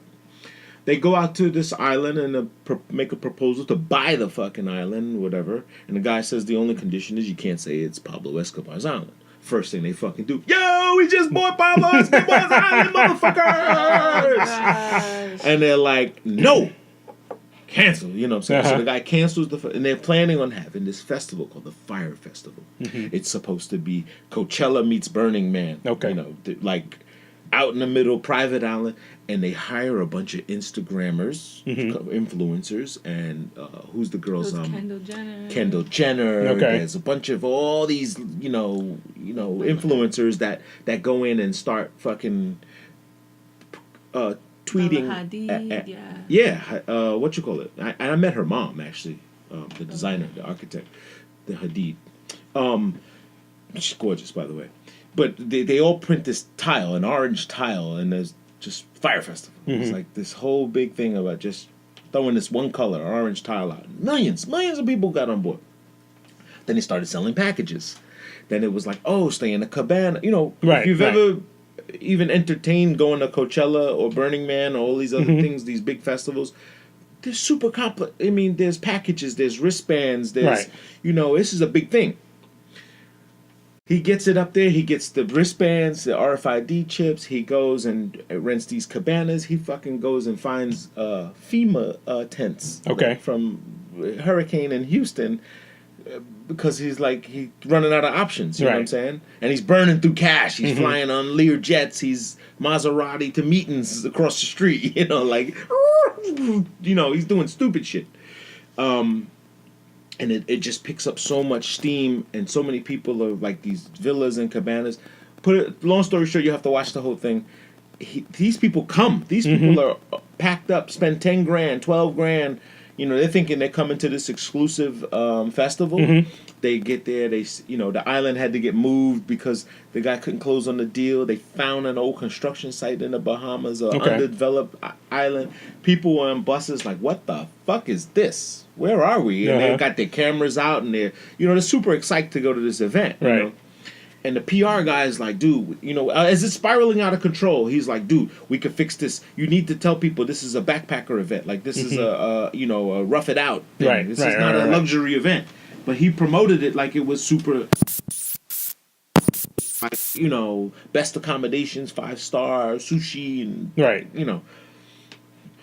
They go out to this island and make a proposal to buy the fucking island, whatever. And the guy says the only condition is you can't say it's Pablo Escobar's island. First thing they fucking do, yo, we just bought Pablo Escobar's island, motherfuckers! And they're like, no, cancel. You know what I'm saying? So the guy cancels and they're planning on having this festival called the Fire Festival. It's supposed to be Coachella meets Burning Man. Okay. Out in the middle, private island, and they hire a bunch of Instagrammers, influencers, and who's the girls? Kendall Jenner. Okay. There's a bunch of all these, influencers that go in and start fucking tweeting. What you call it? I met her mom actually, the designer, the architect, the Hadid. She's gorgeous, by the way. But they all print this tile, an orange tile, and there's just Fire Festival. It's like this whole big thing about just throwing this one color, orange tile out. Millions of people got on board. Then they started selling packages. Then it was like, oh, stay in a cabana. If you've ever even entertained going to Coachella or Burning Man or all these other things, these big festivals, they're super complex. I mean, there's packages, there's wristbands, there's, this is a big thing. He gets it up there. He gets the wristbands, the RFID chips. He goes and rents these cabanas. He fucking goes and finds FEMA tents from Hurricane in Houston because he's running out of options. You know what I'm saying? And he's burning through cash. He's flying on Lear jets. He's Maserati to meetings across the street. He's doing stupid shit. And it just picks up so much steam, and so many people are like these villas and cabanas. Long story short, you have to watch the whole thing. These people come. These people are packed up, spend $10,000, $12,000, You know, they're thinking they're coming to this exclusive festival. They get there. The island had to get moved because the guy couldn't close on the deal. They found an old construction site in the Bahamas, an undeveloped island. People were on buses like, what the fuck is this? Where are we? And they got their cameras out and they're super excited to go to this event. Right. You know? And the PR guy is like, dude, as it's spiraling out of control, he's like, dude, we can fix this. You need to tell people this is a backpacker event. Like, this is a rough it out thing. Right. This is not a luxury event. But he promoted it like it was super, like, best accommodations, 5-star, sushi, and,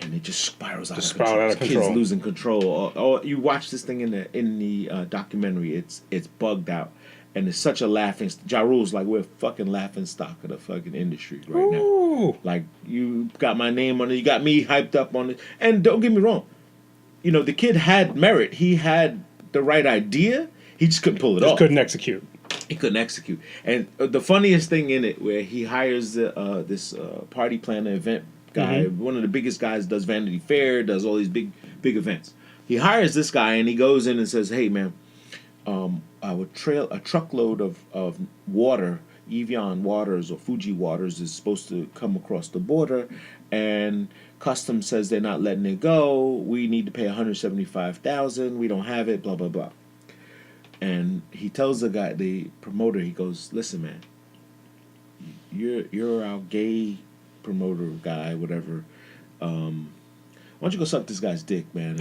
and it just spirals out of control. Kids losing control. Oh, you watch this thing in the documentary, it's bugged out. And it's such a laughing. Ja Rule's like, we're fucking laughing stock of the fucking industry right now. Like, you got my name on it. You got me hyped up on it. And don't get me wrong. The kid had merit. He had the right idea. He just couldn't pull it off. Couldn't execute. He couldn't execute. And the funniest thing in it, where he hires this party planner event guy, one of the biggest guys, does Vanity Fair, does all these big events. He hires this guy, and he goes in and says, hey, man, a truckload of water, Evian waters or Fuji waters, is supposed to come across the border, and Customs says they're not letting it go. We need to pay $175,000. We don't have it. Blah blah blah. And he tells the promoter, he goes, listen, man, you're our gay promoter guy, whatever. Why don't you go suck this guy's dick, man,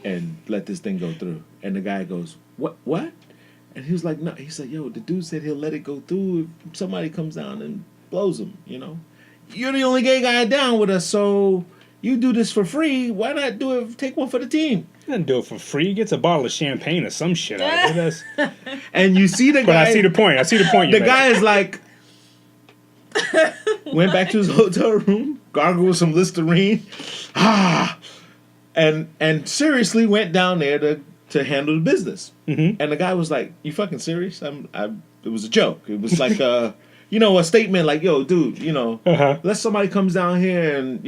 and let this thing go through? And the guy goes, what? And he was like, no. He said, yo, the dude said he'll let it go through if somebody comes down and blows him, You're the only gay guy down with us, so you do this for free. Why not take one for the team? He doesn't do it for free. He gets a bottle of champagne or some shit out of it. And you see the guy. But I see the point. The guy is like, went back to his hotel room, gargled with some Listerine, and seriously went down there to handle the business. And the guy was like, you fucking serious? It was a joke. It was like a statement like, yo, dude, let somebody comes down here and,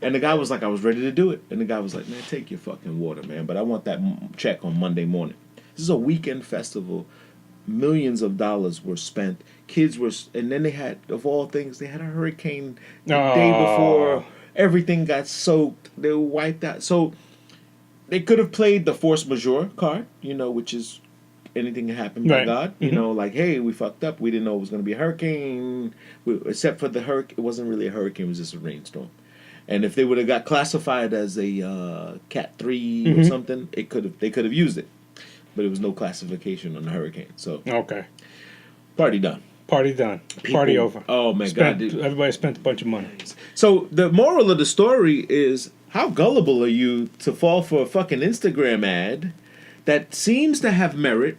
and the guy was like, I was ready to do it. And the guy was like, man, take your fucking water, man. But I want that check on Monday morning. This is a weekend festival. Millions of dollars were spent. Kids were, and then they had, of all things, they had a hurricane the day before. Everything got soaked. They were wiped out. So they could have played the force majeure card, which is anything can happen by God. Like, hey, we fucked up. We didn't know it was going to be a hurricane. Except for the hurricane. It wasn't really a hurricane. It was just a rainstorm. And if they would have got classified as a Cat 3 or something, they could have used it. But it was no classification on the hurricane. So party done. Party over. Oh, my God. Dude. Everybody spent a bunch of money. So the moral of the story is, how gullible are you to fall for a fucking Instagram ad that seems to have merit?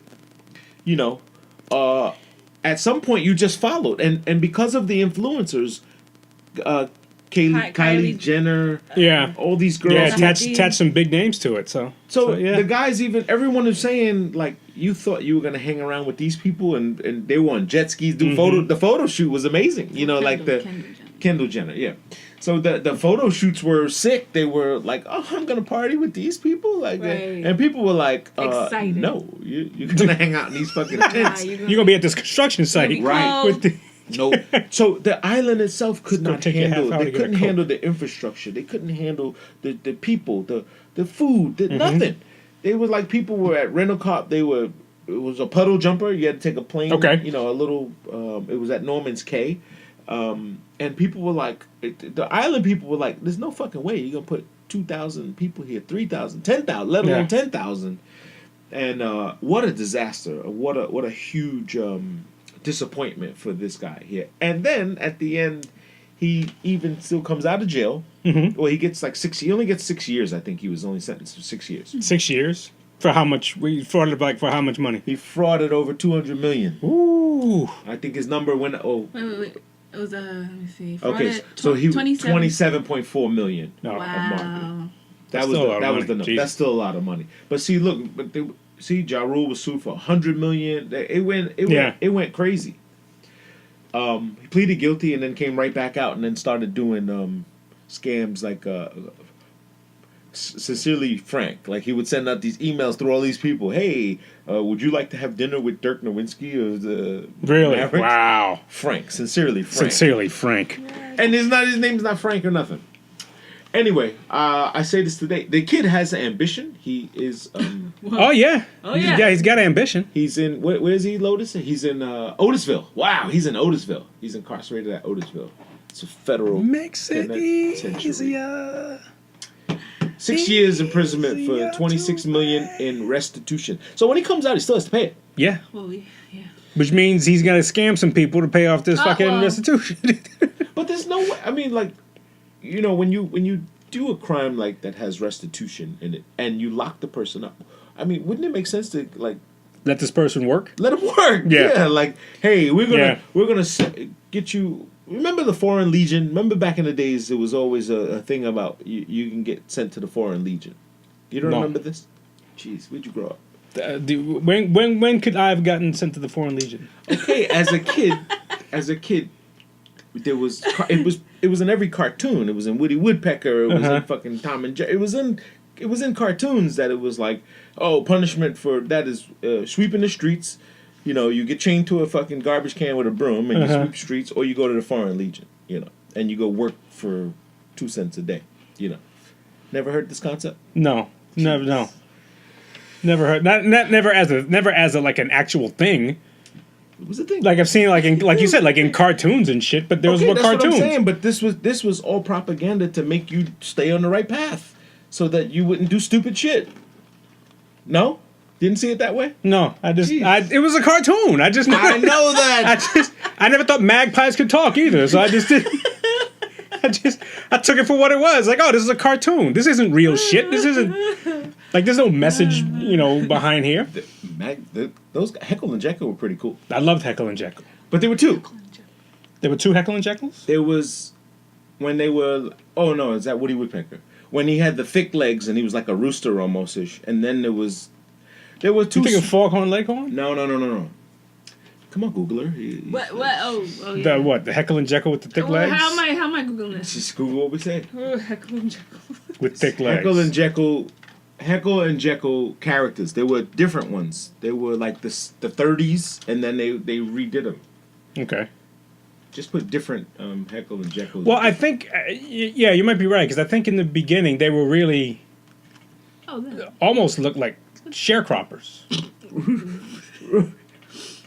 At some point you just followed. And because of the influencers, Kylie Jenner, all these girls, attach some big names to it. So the guys, everyone is saying, like, you thought you were gonna hang around with these people, and they were on jet skis. The photo shoot was amazing. Kendall Jenner, yeah. So the photo shoots were sick. They were like, oh, I'm gonna party with these people, like, and people were like, excited. No, you're gonna hang out in these fucking tents. You're gonna be at this construction site, right? No. So the island itself could not handle. They couldn't handle the infrastructure. They couldn't handle the people, the food, nothing. They were like, people were at rental car. It was a puddle jumper. You had to take a plane. Okay. A little. It was at Norman's Cay, and people were like, the island people were like, there's no fucking way you're gonna put 2,000 people here, 3,000, 10,000, let alone 10,000. And what a disaster! What a huge disappointment for this guy here. And then at the end, he even still comes out of jail. Well, he gets like 6. He only gets 6 years. I think he was only sentenced for 6 years. 6 years for how much? We frauded for how much money? He frauded over $200 million. Ooh! I think his number went. Oh, wait. It was let me see. Okay, so he 27.4 million. Wow. Of market. That's the number. That's still a lot of money. But see, look, Ja Rule was sued for $100 million. It went crazy. He pleaded guilty and then came right back out and then started doing scams like Sincerely Frank. Like he would send out these emails through all these people. Hey, would you like to have dinner with Dirk Nowinski of the Really? Mavericks? Wow. Frank. Sincerely Frank. Sincerely Frank. And his name's not Frank or nothing. Anyway, I say this today. The kid has ambition. He is. Oh yeah. Oh yeah. Yeah, he's got ambition. He's in. Where is he, Lotus? He's in Otisville. Wow, he's in Otisville. He's incarcerated at Otisville. It's a federal Makes it penitentiary. easier. 6 years imprisonment for $26 million in restitution. So when he comes out, he still has to pay it. Yeah. Well, yeah. Which means he's gonna scam some people to pay off this fucking well. restitution. But there's no way. I mean, like, you know, when you do a crime like that has restitution in it, and you lock the person up, I mean, wouldn't it make sense to like Let this person work. let him work? Yeah. Like, hey, we're gonna get you. Remember the Foreign Legion? Remember back in the days, it was always a thing about you can get sent to the Foreign Legion. You don't No. remember this? Jeez, where'd you grow up? When could I have gotten sent to the Foreign Legion? Okay, as a kid, there was it was in every cartoon. It was in Woody Woodpecker. It was in fucking Tom and Jerry. It was in cartoons that it was like, oh, punishment for that is sweeping the streets. You know, you get chained to a fucking garbage can with a broom and you sweep streets, or you go to the Foreign Legion. You know, and you go work for 2 cents a day. You know, never heard this concept? No, never, no, never heard. Never as a like an actual thing. It was a thing. Like I've seen like you said, like in cartoons and shit. But those were that's cartoons. what I'm saying. But this was all propaganda to make you stay on the right path, so that you wouldn't do stupid shit. No, didn't see it that way. No, Jeez. it was a cartoon. I know that. I never thought magpies could talk either. So I just did. I took it for what it was. Like, oh, this is a cartoon. This isn't real shit. This isn't like there's no message, behind here. Those Heckle and Jekyll were pretty cool. I loved Heckle and Jekyll. But there were two. There were two Heckle and Jekylls? There was when they were. Oh no, is that Woody Woodpecker? When he had the thick legs and he was like a rooster almost-ish. And then there were two. You think of Foghorn Leghorn? No. Come on, Googler. What? Oh, yeah. The Heckle and Jekyll with the thick legs? How am I googling this? Just Google what we say. Oh, Heckle and Jekyll. With thick legs. Heckle and Jekyll characters. There were different ones. They were like the 30s, and then they redid them. Okay. Just put different Heckle and Jekyll. Well, I think, yeah, you might be right, because I think in the beginning they were really almost looked like sharecroppers.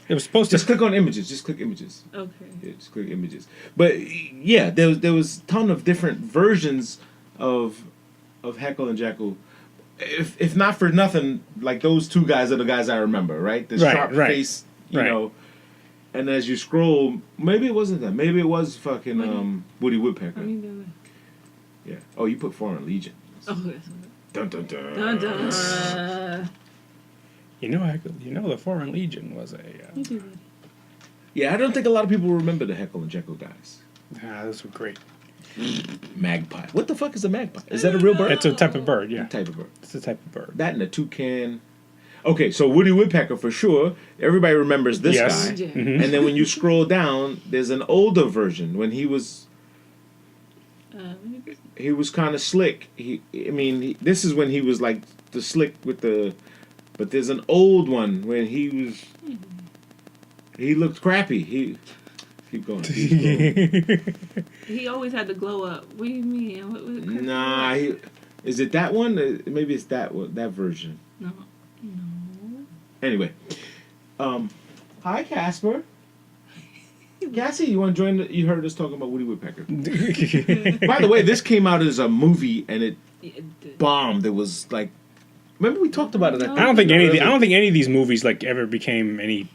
It was supposed to... Just click on images. Just click images. Okay. Yeah, just click images. But yeah, there was a ton of different versions of Heckle and Jekyll. If not for nothing, like those two guys are the guys I remember, right? The sharp face, you know. And as you scroll, maybe it wasn't that. Maybe it was fucking Woody Woodpecker. Yeah. Oh, you put Foreign Legion. Oh, yes. Dun dun dun. Dun dun. The Foreign Legion was a... Yeah, I don't think a lot of people remember the Heckle and Jekyll guys. Those were great. Magpie. What the fuck is a magpie? Is that a real bird? It's a type of bird, yeah. Type of bird. It's a type of bird. That and a toucan. Okay, so Woody Woodpecker for sure. Everybody remembers this guy. Mm-hmm. And then when you scroll down, there's an older version when he was kind of slick. This is when he was like the slick with the. But there's an old one when he looked crappy. Keep going. He always had the glow up. What do you mean? Nah, is it that one? Maybe it's that version. No. Anyway, hi Casper. Cassie, you want to join? You heard us talking about Woody Woodpecker. By the way, this came out as a movie and it bombed. It was like, remember we talked about it. I don't think any of these movies like ever became anything.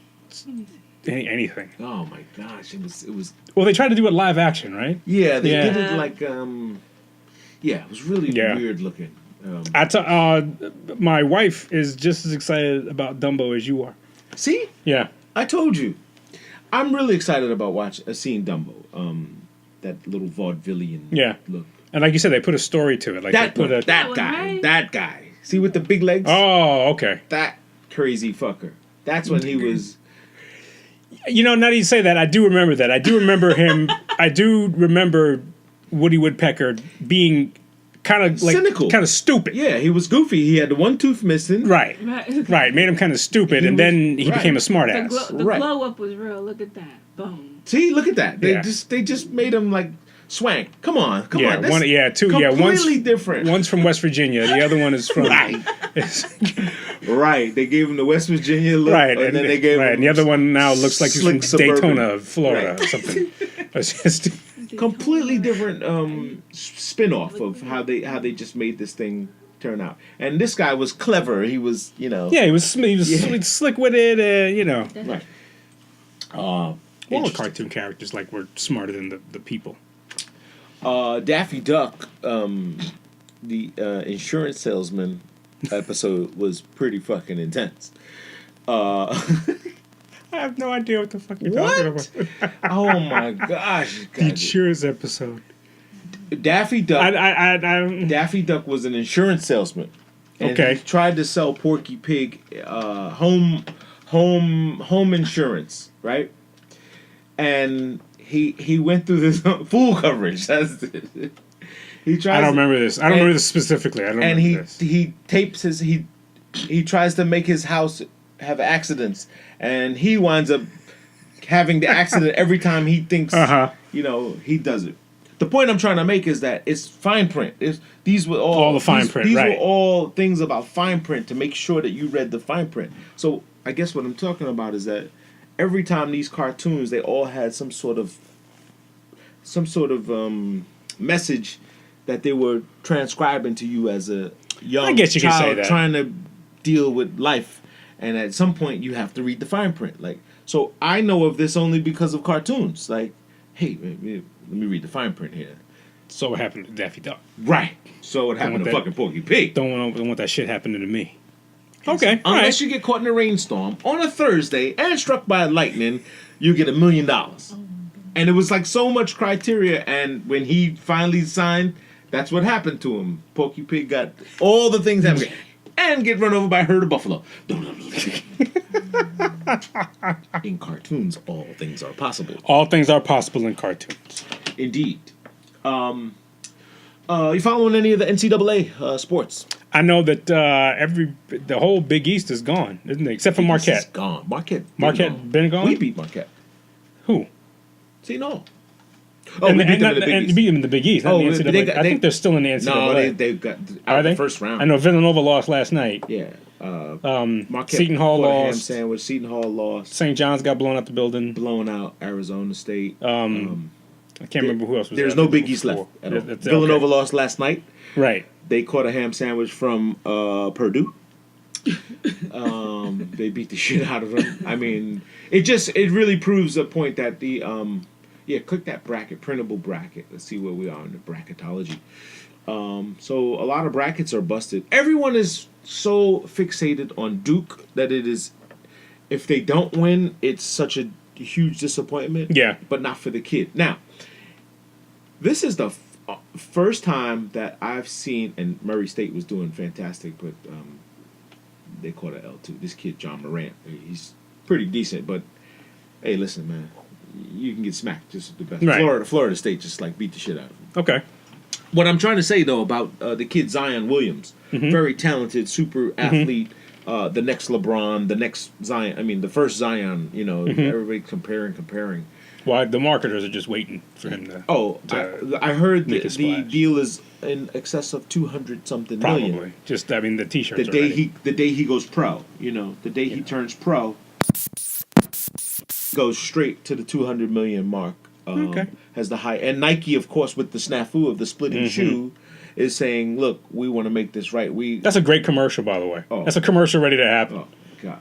Oh my gosh, it was. Well, they tried to do it live action, right? Yeah, they did it like yeah, it was really weird looking. My wife is just as excited about Dumbo as you are. See? Yeah. I told you. I'm really excited about seeing Dumbo. That little vaudevillian look. And like you said, they put a story to it. Like that guy. See with the big legs? Oh, okay. That crazy fucker. That's when he was. Now that you say that, I do remember that. I do remember him. I do remember Woody Woodpecker being kind of like cynical, kind of stupid. Yeah, he was goofy. He had the one tooth missing. Right. Made him kind of stupid, and then he became a smart The, ass. the glow up was real. Look at that. Boom. See, look at that. They just made him like swank. Come on. Two. Completely different. One's from West Virginia. The other one is from Right. They gave him the West Virginia look. Right, and then they gave him. And the other one now looks like he's from Daytona, Florida, or something. It's just completely different spin-off of how they just made this thing turn out. And this guy was clever. He was, he was slick with it, Right. All the cartoon characters were smarter than the people. Daffy Duck, the insurance salesman episode was pretty fucking intense. I have no idea what the fuck you're talking about. Oh my gosh! The insurance episode. Daffy Duck. Daffy Duck was an insurance salesman. And he tried to sell Porky Pig home insurance, right? And he went through this full coverage. That's it. I don't remember this. I don't remember this specifically. I don't remember this. He tapes he tries to make his house have accidents, and he winds up having the accident every time he thinks he does it. The point I'm trying to make is that it's fine print. These were all the fine print. These right. were all things about fine print to make sure that you read the fine print. So I guess what I'm talking about is that every time these cartoons, they all had some sort of message that they were transcribing to you as a young child trying to deal with life. And at some point, you have to read the fine print. So I know of this only because of cartoons. Like, hey, let me read the fine print here. So what happened to Daffy Duck? Right. So what happened to fucking Porky Pig? Don't want that shit happening to me. Okay. Unless you get caught in a rainstorm on a Thursday and struck by lightning, you get $1 million. And it was so much criteria. And when he finally signed, that's what happened to him. Porky Pig got all the things happening. And get run over by a herd of buffalo. In cartoons, all things are possible. All things are possible in cartoons. Indeed. You following any of the NCAA sports? I know that the whole Big East is gone, isn't it? Except for Marquette. It's gone. Marquette been gone? We beat Marquette. Who? See, no. Oh, we beat them in the Big East. Beat them in the Big East. Not the NCAA. I think they're still in the NCAA. No, they got out of the first round. I know Villanova lost last night. Yeah. Marquette Seton Hall lost. Ham sandwich. Seton Hall lost. St. John's got blown out the building. Blown out. Arizona State. I can't remember who else was. There's no Big East left at all. Villanova lost last night. Right. They caught a ham sandwich from Purdue. They beat the shit out of them. I mean, it really proves a point that the click that bracket, printable bracket. Let's see where we are in the bracketology. So a lot of brackets are busted. Everyone is so fixated on Duke that it is, if they don't win, it's such a huge disappointment. Yeah. But not for the kid. Now, this is the first time that I've seen, and Murray State was doing fantastic, but they caught an L2. This kid, John Morant, he's pretty decent, but hey, listen, man, you can get smacked just the best. Right. Florida State just beat the shit out of him. Okay. What I'm trying to say though about the kid Zion Williams, very talented, super athlete, the next LeBron, the next Zion. I mean, the first Zion. Everybody comparing. Well, the marketers are just waiting for him to. I heard the deal is in excess of 200-something million. Probably. Just the T-shirts. The day he goes pro, the day he turns pro, goes straight to the 200 million mark. Has the high, and Nike, of course, with the snafu of the splitting shoe, is saying, "Look, we want to make this right." That's a great commercial, by the way. That's a commercial ready to happen. Oh God.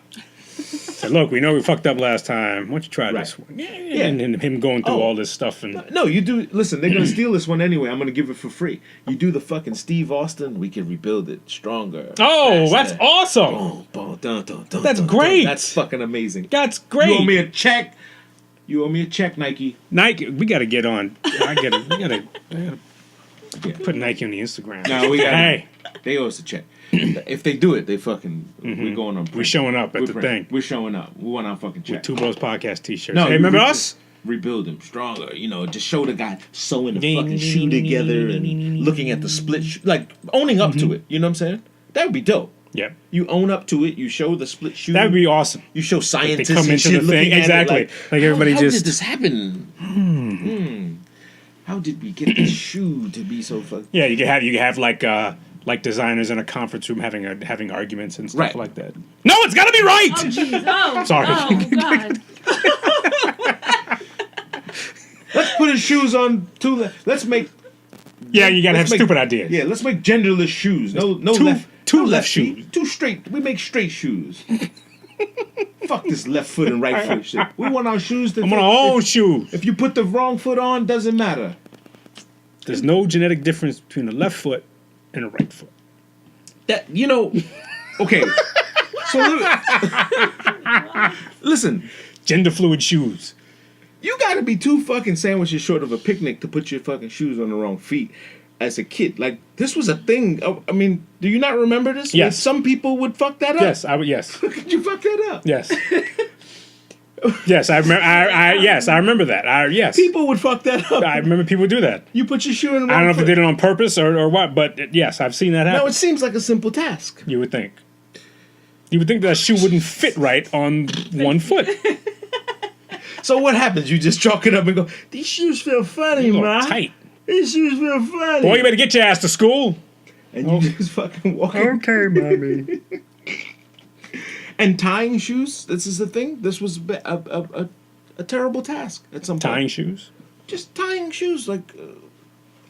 So look, we know we fucked up last time. Why don't you try this one? Yeah. And him going through all this stuff. No, you do. Listen, they're going to steal this one anyway. I'm going to give it for free. You do the fucking Steve Austin, we can rebuild it stronger. Oh, faster. That's awesome. Boom, boom, dun, dun, dun, that's dun, great. Dun. That's fucking amazing. That's great. You owe me a check. Nike. Nike, we got to get on. I gotta put Nike on the Instagram. No, we got. Hey, they owe us a check. If they do it, they fucking we're going on. We're showing up at the thing. We're showing up. We want our fucking check. With Two Bros Podcast T-shirts. No, hey, remember us? rebuild him stronger. Just show the guy sewing the fucking shoe together and looking at the split like owning up to it. You know what I'm saying? That would be dope. Yeah. You own up to it. You show the split shoe. That would be awesome. You show scientists they come and into shit the thing. looking at Exactly. it Like everybody how just. did this happen? How did we get this shoe to be so fucking? Yeah, you can have like designers in a conference room having arguments and stuff like that. No, it's got to be right. Oh, jeez. Oh, Sorry. Oh, God. Let's put his shoes on two. Let's make. Yeah, you gotta have stupid ideas. Yeah, let's make genderless shoes. No two left feet. shoes. Two straight. We make straight shoes. Fuck this left foot and right foot shit. We want our shoes to. I want our own shoes. If you put the wrong foot on, doesn't matter. There's no genetic difference between the left foot and the right foot. That okay. So listen, gender fluid shoes. you got to be two fucking sandwiches short of a picnic to put your fucking shoes on the wrong feet. As a kid, like this was a thing. I mean, do you not remember this? Yes. When some people would fuck that up. Yes, I would. Yes. Could you fuck that up? Yes. Yes, I remember. Yes, I remember that. Yes, People would fuck that up. I remember people do that. You put your shoe in the wrong I don't know if foot. they did it on purpose or what, but yes, I've seen that happen. No, it seems like a simple task. You would think. You would think that shoe wouldn't fit right on one foot. So what happens? You just chalk it up and go, these shoes feel funny, You look man. tight. These shoes feel funny. Boy, you better get your ass to school. And you just fucking walk in. Okay, mommy. And tying shoes, this is the thing. This was a terrible task at some point. Tying shoes? Just tying shoes. Like,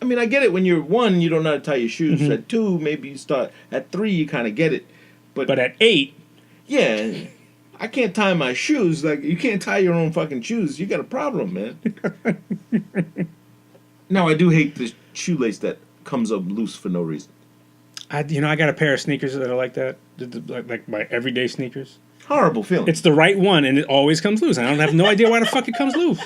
I mean, I get it. When you're 1, you don't know how to tie your shoes. Mm-hmm. At 2, maybe you start. At 3, you kind of get it. But at 8, Yeah, I can't tie my shoes. Like, you can't tie your own fucking shoes. You got a problem, man. Now, I do hate the shoelace that comes up loose for no reason. I got a pair of sneakers that are like that, like my everyday sneakers. Horrible feeling. It's the right one, and it always comes loose. I don't have no idea why the fuck it comes loose.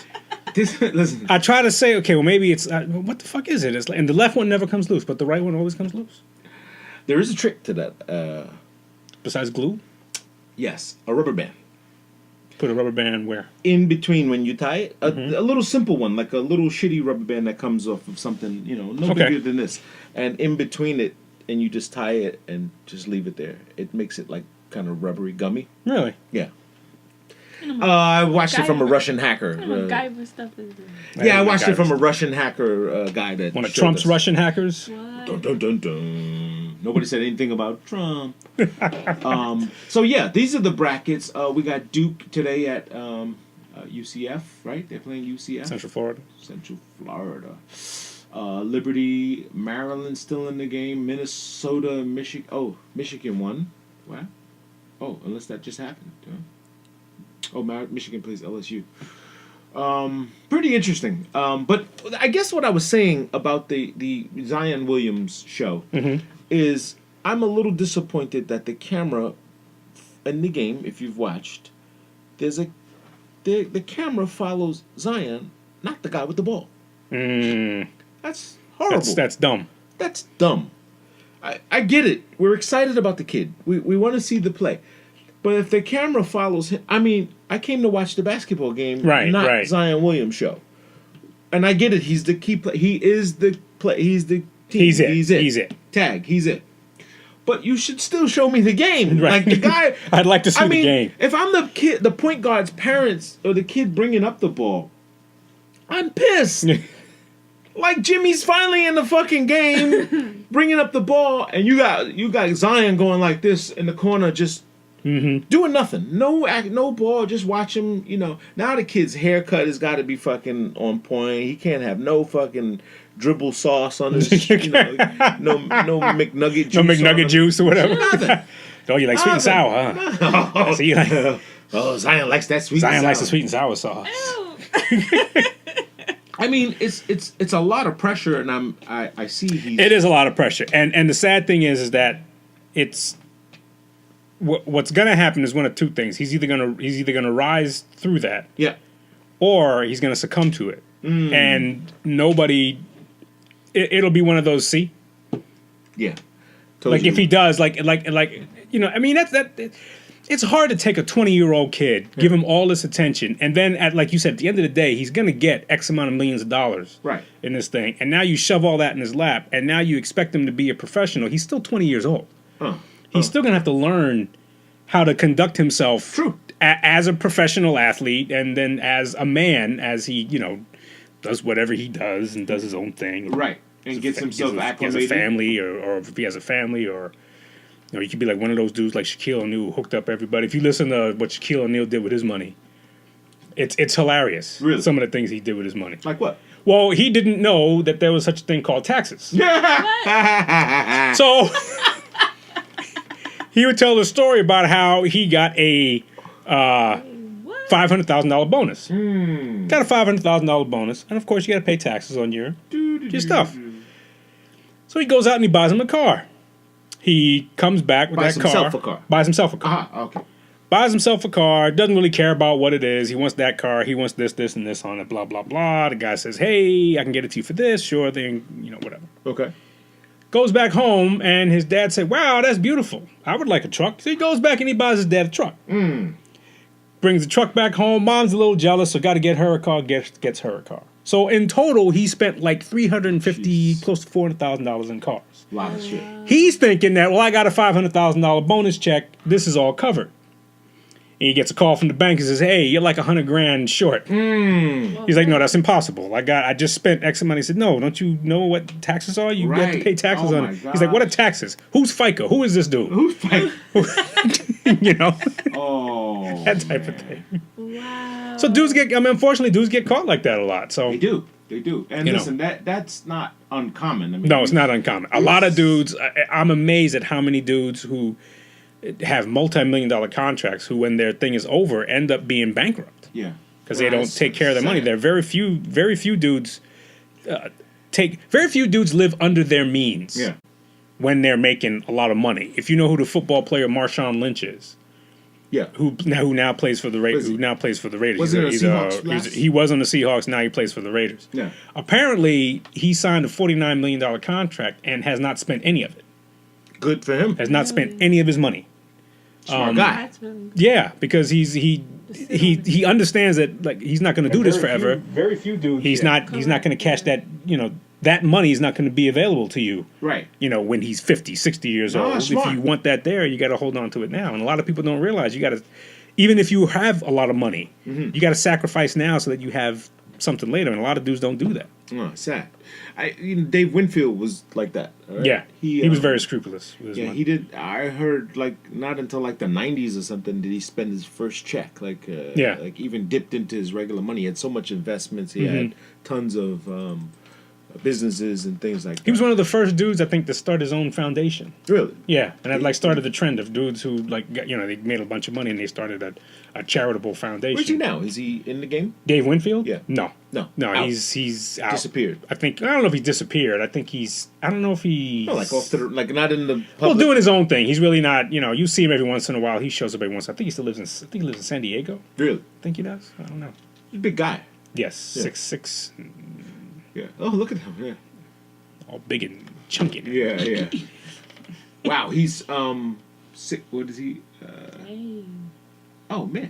Listen, I try to say, okay, well maybe it's what the fuck is it? It's like, and the left one never comes loose, but the right one always comes loose. there is a trick to that. Besides glue, Yes, a rubber band. put a rubber band where? In between when you tie it, a little simple one, like a little shitty rubber band that comes off of something, no Okay. bigger than this. And in between it, and you just tie it and just leave it there. It makes it like kind of rubbery, gummy. Really? Yeah. I watched it from a Russian hacker. MacGyver stuff is Yeah, I watched it from a Russian hacker guy that One of showed Trump's us. Russian hackers? what? Dun, dun, dun, dun. Nobody said anything about Trump. So yeah, these are the brackets. We got Duke today at UCF, right? They're playing UCF. Central Florida. Central Florida. Liberty, Maryland still in the game. Minnesota, Michigan. Oh, Michigan won. Wow. Oh, unless that just happened. Huh? Oh, Michigan plays LSU. Pretty interesting. But I guess what I was saying about the Zion Williams show is I'm a little disappointed that the camera in the game, if you've watched, the camera follows Zion, not the guy with the ball. That's horrible. That's dumb. That's dumb. I get it. We're excited about the kid. We want to see the play. But if the camera follows him, I mean, I came to watch the basketball game, not Zion Williams show. And I get it. He's the key play. He is the play. He's the team. He's it. He's it. He's it. Tag. He's it. But you should still show me the game. Right. Like the guy. I'd like to see the game. If I'm the kid, the point guard's parents, or the kid bringing up the ball, I'm pissed. Like Jimmy's finally in the fucking game, bringing up the ball, and you got Zion going like this in the corner, just doing nothing. No ball. Just watch him. Now the kid's haircut has got to be fucking on point. He can't have no fucking dribble sauce on his. no McNugget juice. No McNugget juice or whatever. Nothing. Oh, you like sweet and sour, huh? Oh, So you like, Zion likes that sweet. Zion and likes the sour. sweet and sour sauce. I mean, it's a lot of pressure, and I see he's. It is a lot of pressure, and the sad thing is that it's what's gonna happen is one of two things. He's either gonna rise through that, Yeah. or he's gonna succumb to it, and nobody. It'll be one of those. See, Yeah. Told like you. if he does, like I mean that's that. it's hard to take a 20-year-old kid, give him all this attention, and then, like you said, at the end of the day, he's going to get X amount of millions of dollars in this thing. And now you shove all that in his lap, and now you expect him to be a professional. He's still 20 years old. He's still going to have to learn how to conduct himself as a professional athlete, and then as a man, as he, does whatever he does and does his own thing. Right. And gets himself acclimated. He has a family, or if he has a family, or... you could be like one of those dudes like Shaquille O'Neal who hooked up everybody. If you listen to what Shaquille O'Neal did with his money, it's hilarious. Really? Some of the things he did with his money. Like what? Well, he didn't know that there was such a thing called taxes. So he would tell the story about how he got a $500,000 bonus. Got a $500,000 bonus, and of course you got to pay taxes on your stuff. So he goes out and he buys him a car. He comes back with that car. Buys himself a car. Okay. Buys himself a car. Doesn't really care about what it is. He wants that car. He wants this, and this on it. Blah blah blah. The guy says, "Hey, I can get it to you for this." Sure thing. Whatever. Okay. Goes back home, and his dad said, "Wow, that's beautiful. I would like a truck." So he goes back and he buys his dad a truck. Brings the truck back home. Mom's a little jealous, so got to get her a car. Gets her a car. So in total, he spent like $350, close to $400,000 in cars. A lot of shit. He's thinking that, well, I got a $500,000 bonus check. This is all covered. And he gets a call from the bank and says, "Hey, you're like $100,000 short." He's like, "No, that's impossible. I just spent X amount." He said, "No, don't you know what taxes are? You have to pay taxes on it." He's like, "What are taxes? Who's FICA? Who is this dude?" Who's FICA? Oh, that type of thing. Wow. So unfortunately, dudes get caught like that a lot. So They do. And listen, that's not uncommon. I mean, no, it's not uncommon. A lot of dudes. I'm amazed at how many dudes who have multi-million-dollar contracts who, when their thing is over, end up being bankrupt. Yeah. Because they don't take care of their money. There are very few dudes very few dudes live under their means. Yeah. When they're making a lot of money. If you know who the football player Marshawn Lynch is. Yeah. Who now plays for the Raiders. Who now plays for the Raiders. He was on the Seahawks. Now he plays for the Raiders. Yeah. Apparently, he signed a $49 million contract and has not spent any of it. Good for him. Has not spent any of his money. Smart guy. Yeah, because he understands that, like, he's not going to do this forever. Very few dudes. He's not going to cash that. That money is not going to be available to you. Right. When he's 50, 60 years old. Smart. If you want that there, you got to hold on to it now. And a lot of people don't realize you got to, even if you have a lot of money, you got to sacrifice now so that you have something later. And a lot of dudes don't do that. Oh, sad. Dave Winfield was like that. Right? Yeah. He was very scrupulous with his money. He did. I heard, like, not until like the 90s or something did he spend his first check. Like, like even dipped into his regular money. He had so much investments. He had tons of businesses and things like that. He was one of the first dudes, I think, to start his own foundation. Really? Yeah, and that started the trend of dudes who they made a bunch of money and they started a charitable foundation. Where's he now? Is he in the game? Dave Winfield? Yeah. No. Out. He's out. Disappeared. I don't know if he disappeared. I don't know if he. No, like off to not in the public. Well, doing his own thing. He's really not. You see him every once in a while. He shows up every once. I think he lives in San Diego. Really? I think he does. I don't know. He's a big guy. Yes, Yeah. 6'6". Yeah. Oh, look at him. Yeah. All big and chunky. Yeah. Wow, he's sick. What is he? Oh man,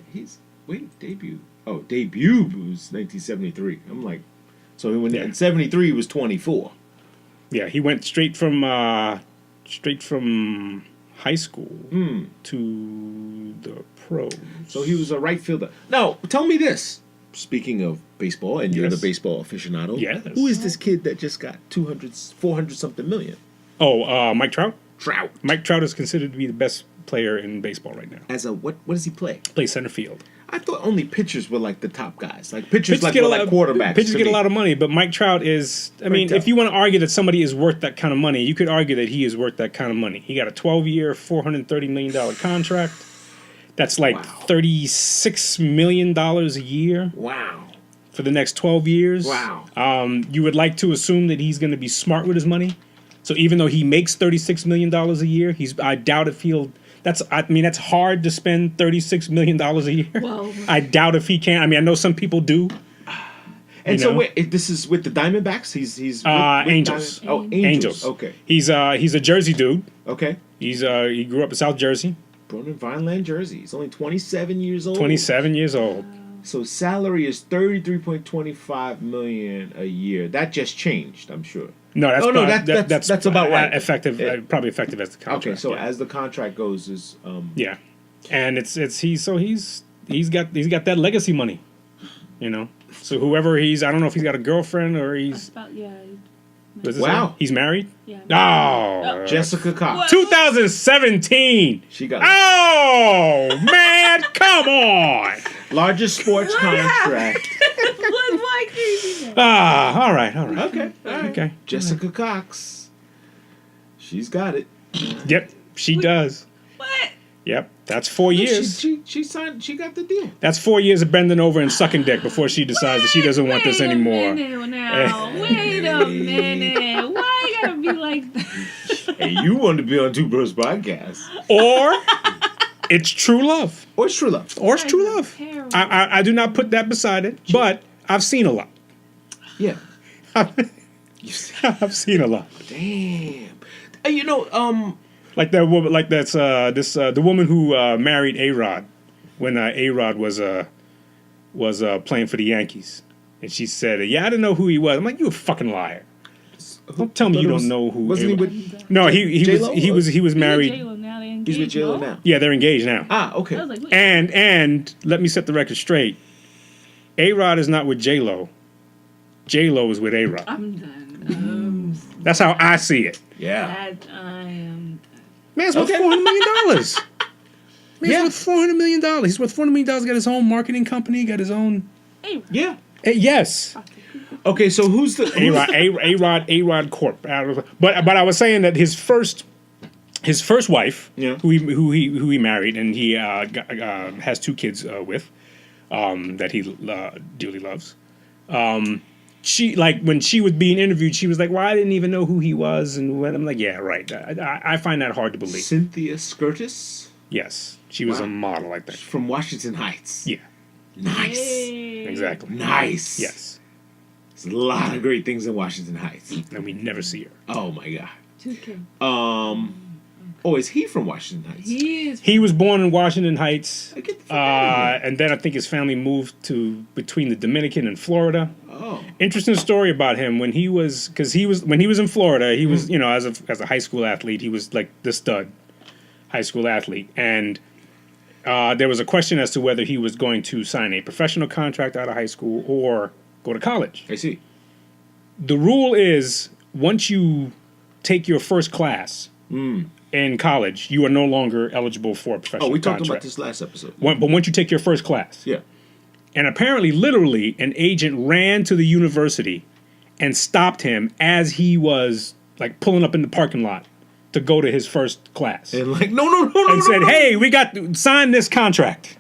debut. Oh, debut was 1973. I'm like, so in 73 he was 24. Yeah, he went straight from high school to the pros. So he was a right fielder. Now, tell me this. Speaking of baseball, and you're the baseball aficionado. Yes. Who is this kid that just got 400 something million? Oh, Mike Trout? Trout. Mike Trout is considered to be the best player in baseball right now. As a what does he play? Plays center field. I thought only pitchers were like the top guys. Like pitchers like quarterbacks. Pitchers get a lot of money, but Mike Trout is. I mean, if you want to argue that somebody is worth that kind of money, you could argue that he is worth that kind of money. He got a 12-year, $430 million contract. That's like $36 million a year. Wow. For the next 12 years. Wow. You would like to assume that he's going to be smart with his money. So even though he makes $36 million a year, I doubt if he'll. That's hard to spend $36 million a year. Well, I doubt if he can. I mean, I know some people do. And so wait, this is with the Diamondbacks? He's with Angels. Angels. Okay. He's a Jersey dude. Okay. He grew up in South Jersey. Born in Vineland, Jersey. He's only 27 years old. 27 years old. So salary is $33.25 million a year. That just changed, I'm sure. No, that's about right. Effective, probably effective as the contract. Okay, so as the contract goes, is yeah, and he's got that legacy money, you know. So whoever I don't know if he's got a girlfriend or he's wow, he's married. Yeah. Oh, Jessica Cox. 2017. She got. Oh man, come on. Largest sports contract. Why crazy? All right. Okay. Jessica Cox. She's got it. Yep, she does. What? Yep, that's 4 years. She signed. She got the deal. That's 4 years of bending over and sucking dick before she decides that she doesn't want this anymore. Wait a minute. Why you gotta be like that? Hey, you want to be on Two Bros Podcast? Or it's true love. Or it's true love. Or it's true love. I do not put that beside it, but I've seen a lot. Yeah. I've seen a lot. Damn. You know, like that woman, like that's the woman who married A-Rod when A-Rod was playing for the Yankees, and she said, "Yeah, I didn't know who he was." I'm like, "You a fucking liar! Don't tell me you don't know who." Wasn't he A-Rod. with? No, he was married. He's with J-Lo now. Yeah, they're engaged now. Ah, okay. I was like, wait. And let me set the record straight. A-Rod is not with J-Lo. J-Lo is with A-Rod. I'm done. That's how I see it. Yeah. That I am. Man's worth $400 million. Man's worth $400 million. He's worth $400 million. Got his own marketing company. Got his own. Yeah. Yes. Okay, so who's the A-Rod Corp. But I was saying that his first wife, who he married, and he has 2 kids with, that he dearly loves. She, like, when she was being interviewed, she was like, "Well, I didn't even know who he was," and I'm like, "Yeah, right." I find that hard to believe. Cynthia Scurtis? Yes, she was a model like that from Washington Heights. Yeah, nice. Hey. Exactly. Nice. Yes, there's a lot of great things in Washington Heights, and we never see her. Oh my god. 2K. Oh, is he from Washington Heights? He is. He was born in Washington Heights, Get the fuck out of here. and then I think his family moved to between the Dominican and Florida. Oh. Interesting story about him when he was in Florida, he was, you know, as a high school athlete, he was like the stud high school athlete, and there was a question as to whether he was going to sign a professional contract out of high school or go to college. I see. The rule is once you take your first class in college, you are no longer eligible for a professional contract. Oh, we talked about this last episode. But once you take your first class. Yeah. And apparently, literally, an agent ran to the university and stopped him as he was, like, pulling up in the parking lot to go to his first class. And like, no. And said, "Hey, we got to sign this contract."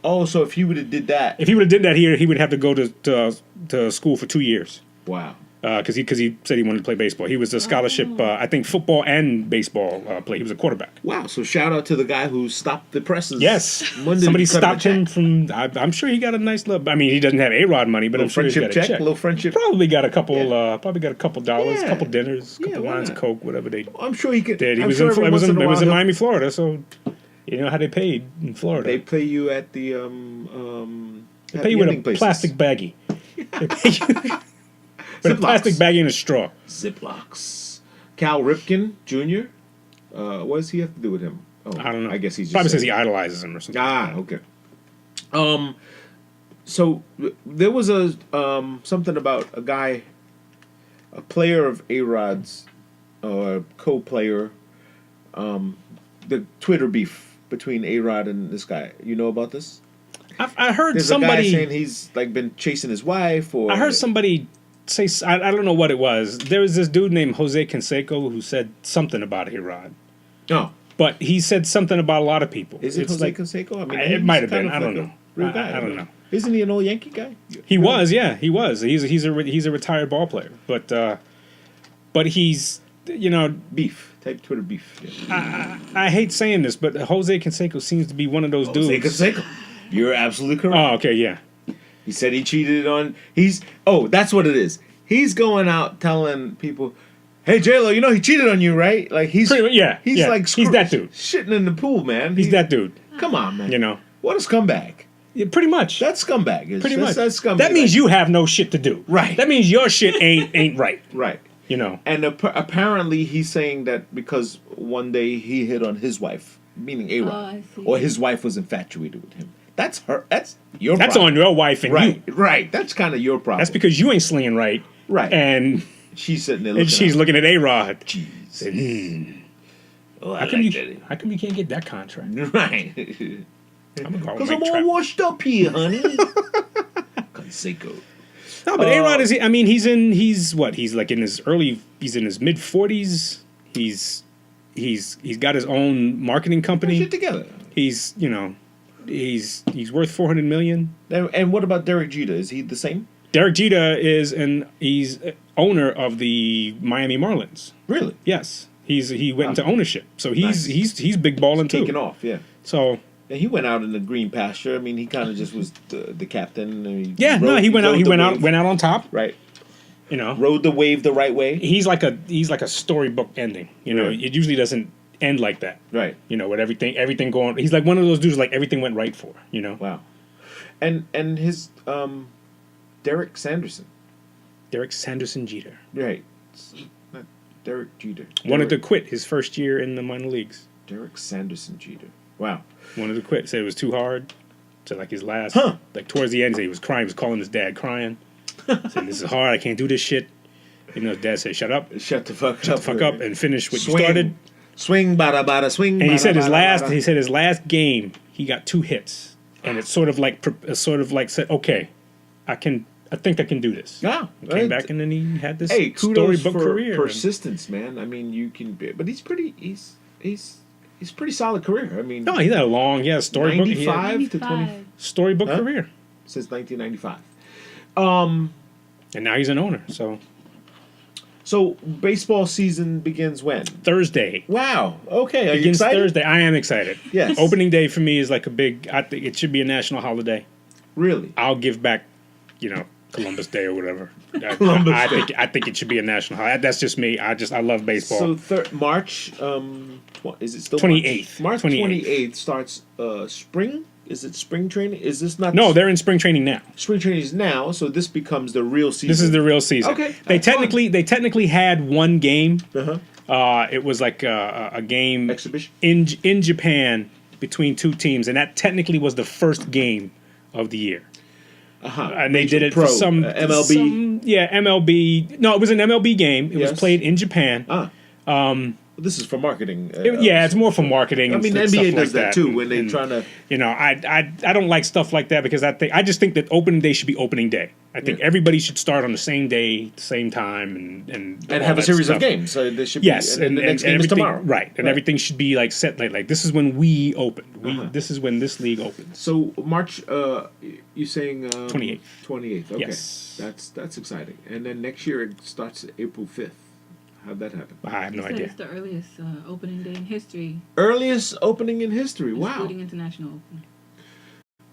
Oh, so if he would have did that. If he would have did that here, he would have to go to school for 2 years. Wow. Because he said he wanted to play baseball. He was a scholarship, I think, football and baseball player. He was a quarterback. Wow. So shout out to the guy who stopped the presses. Yes. Somebody stopped him from. I'm sure he got a nice little. I mean, he doesn't have A-Rod money, but I'm sure he got a check. Little friendship. Probably got a couple. Probably got a couple dollars, Yeah. couple dinners, couple lines of not? coke, whatever they I'm sure he could. did. He I'm was sure in. every It was once in, a it was while in he'll- Miami, Florida. So you know how they paid in Florida. They pay you at the They pay you with a places. plastic baggie. They pay you with a Ziplocs. plastic baggie and a straw. Ziplocs. Cal Ripken Jr. What does he have to do with him? Oh, I don't know. I guess he's just probably says saying- he idolizes him or something. Okay. So there was a something about a guy, a player of A-Rod's, or co-player, the Twitter beef between A-Rod and this guy. You know about this? I heard There's somebody a guy saying he's like been chasing his wife, or I heard somebody say, I don't know what it was. There was this dude named Jose Canseco who said something about A-Rod. Oh, But he said something about a lot of people. is it It's Jose like, Canseco? I mean, it he's might have kind been. of I don't like know. a real guy. I don't know. Isn't he an old Yankee guy? He was, yeah, he was. He's a retired ball player, but he's, you know, Beef. Type Twitter beef. Yeah. I hate saying this, but Jose Canseco seems to be one of those Jose dudes. Canseco. You're absolutely correct. Oh, okay, yeah. He said he cheated on. That's what it is. He's going out telling people, Hey J-Lo, you know he cheated on you, right? Like he's like he's that dude. Shitting in the pool, man. He's that dude. Come on, man. You know what a scumbag. Yeah, pretty much. That's scumbag. Pretty much. That's scumbag. That means you have no shit to do. Right. That means your shit ain't right. Right. You know. And apparently he's saying that because one day he hit on his wife, meaning A-Rod, or his wife was infatuated with him. That's her. That's your. That's problem. on your wife and right, you. Right. That's kind of your problem. That's because you ain't slinging right. Right. And she's sitting there. Looking at A-Rod. Jeez. Oh, how come you can't get that contract? Right. Because I'm all washed up here, honey. Conseco. No, but A-Rod is. I mean, he's like in his mid 40s. He's got his own marketing company. Shit together. He's he's worth $400 million. And what about Derek Jeter? Is he the same? Derek Jeter he's owner of the Miami Marlins. Really? Yes. He went into ownership. So he's big balling too. Taking off, yeah. So and he went out in the green pasture. I mean, he kind of just was the captain. He went out on top. Right. You know, rode the wave the right way. He's like a storybook ending. You know, it usually doesn't end like that. Right. You know, with everything going. He's like one of those dudes like everything went right for. You know. Wow. And his Derek Sanderson. Derek Sanderson Jeter. Right. Not Derek Jeter. Wanted to quit his first year in the minor leagues. Derek Sanderson Jeter. Wow. Wanted to quit. Said it was too hard. Said like his last, like towards the end, he was crying. He was calling his dad, crying. Saying this is hard. I can't do this shit. You know, his dad said, "Shut up. Shut the fuck up. Shut the fuck up and finish what you started." Swing, bada bada, swing. And he said his last. Bada. He said his last game, he got 2 hits, and it's sort of like said, "Okay, I think I can do this." Yeah. He came back and then he had this kudos storybook for career. Persistence, man. I mean, you can, but he's pretty solid career. I mean, no, he's had a storybook. 95 to 20 storybook career since 1995. And now he's an owner. So baseball season begins when? Thursday. Wow. Okay. Are you Begins excited? Thursday. I am excited. Yes. Opening day for me is like I think it should be a national holiday. Really? I'll give back, Columbus Day or whatever. I think it should be a national holiday. That's just me. I love baseball. So March. Is it still 28th? March 28th starts spring. Is it spring training? Is this not? No, they're in spring training now. Spring training is now, so this becomes the real season. This is the real season. Okay. They technically had one game. Uh-huh. It was like a game exhibition in Japan between 2 teams, and that technically was the first game of the year. And they did it for some MLB. MLB. No, it was an MLB game. It was played in Japan. This is for marketing. It's more for marketing. I mean, NBA does that too when they're trying to. I don't like stuff like that because I just think that opening day should be opening day. I think everybody should start on the same day, same time, and have a series of games. So there should be. Yes, and the next game is tomorrow. Right, and everything should be like set. Like this is when we open. This is when this league opens. So March, you saying 28th. 28th. Okay, yes. That's exciting. And then next year it starts April 5th. How'd that happen? I have no idea. It's the earliest opening day in history. Earliest opening in history. Wow. Including international opening.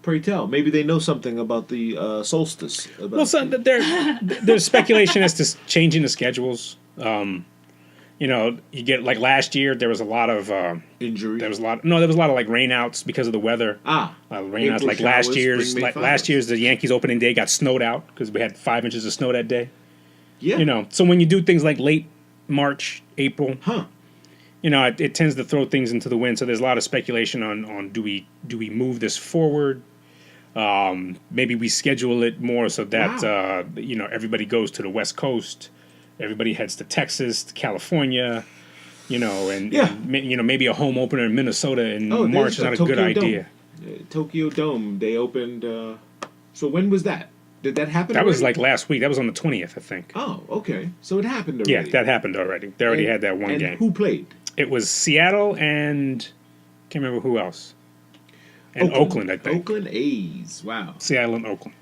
Pray tell. Maybe they know something about the solstice. There's speculation as to changing the schedules. You get like last year there was a lot of injury. There was a lot of like rainouts because of the weather. Rainouts like last year's. Last year's the Yankees opening day got snowed out because we had 5 inches of snow that day. Yeah. So when you do things like late March, April, it tends to throw things into the wind. So there's a lot of speculation on do we move this forward? Maybe we schedule it more so that everybody goes to the West Coast, everybody heads to Texas, to California, maybe a home opener in Minnesota in March is not a good idea. Tokyo Dome, they opened. So when was that? Did that happen? That was like last week. That was on the 20th, I think. Oh, okay. So it happened already. Yeah, that happened already. They already had that one game. Who played? It was Seattle and can't remember who else. And Oakland, I think. Oakland A's. Wow. Seattle and Oakland.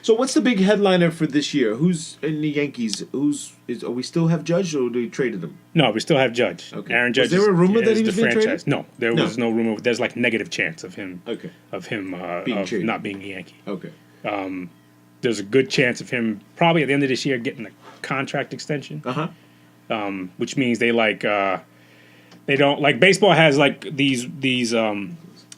So what's the big headliner for this year? Who's in the Yankees? Are we still have Judge or do we traded him? No, we still have Judge. Okay. Aaron Judge. Was there a rumor that he was being franchise. traded? No, there was no rumor. There's like negative chance of him. Okay. Of him being not being a Yankee. Okay. There's a good chance of him probably at the end of this year getting a contract extension. which means they like they don't like baseball has like these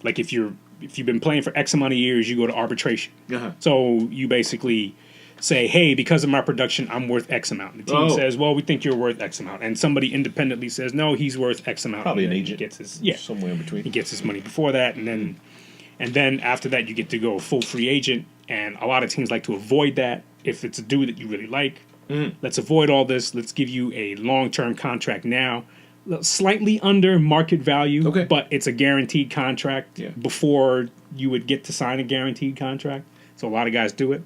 like if you've been playing for X amount of years, you go to arbitration. So you basically say, hey, because of my production, I'm worth X amount. The team says, well, we think you're worth X amount, and somebody independently says, no, he's worth X amount. Probably an agent. He gets his somewhere in between. He gets his money before that, and then after that, you get to go full free agent. And a lot of teams like to avoid that. If it's a dude that you really like, let's avoid all this. Let's give you a long-term contract now, slightly under market value, but it's a guaranteed contract before you would get to sign a guaranteed contract. So a lot of guys do it.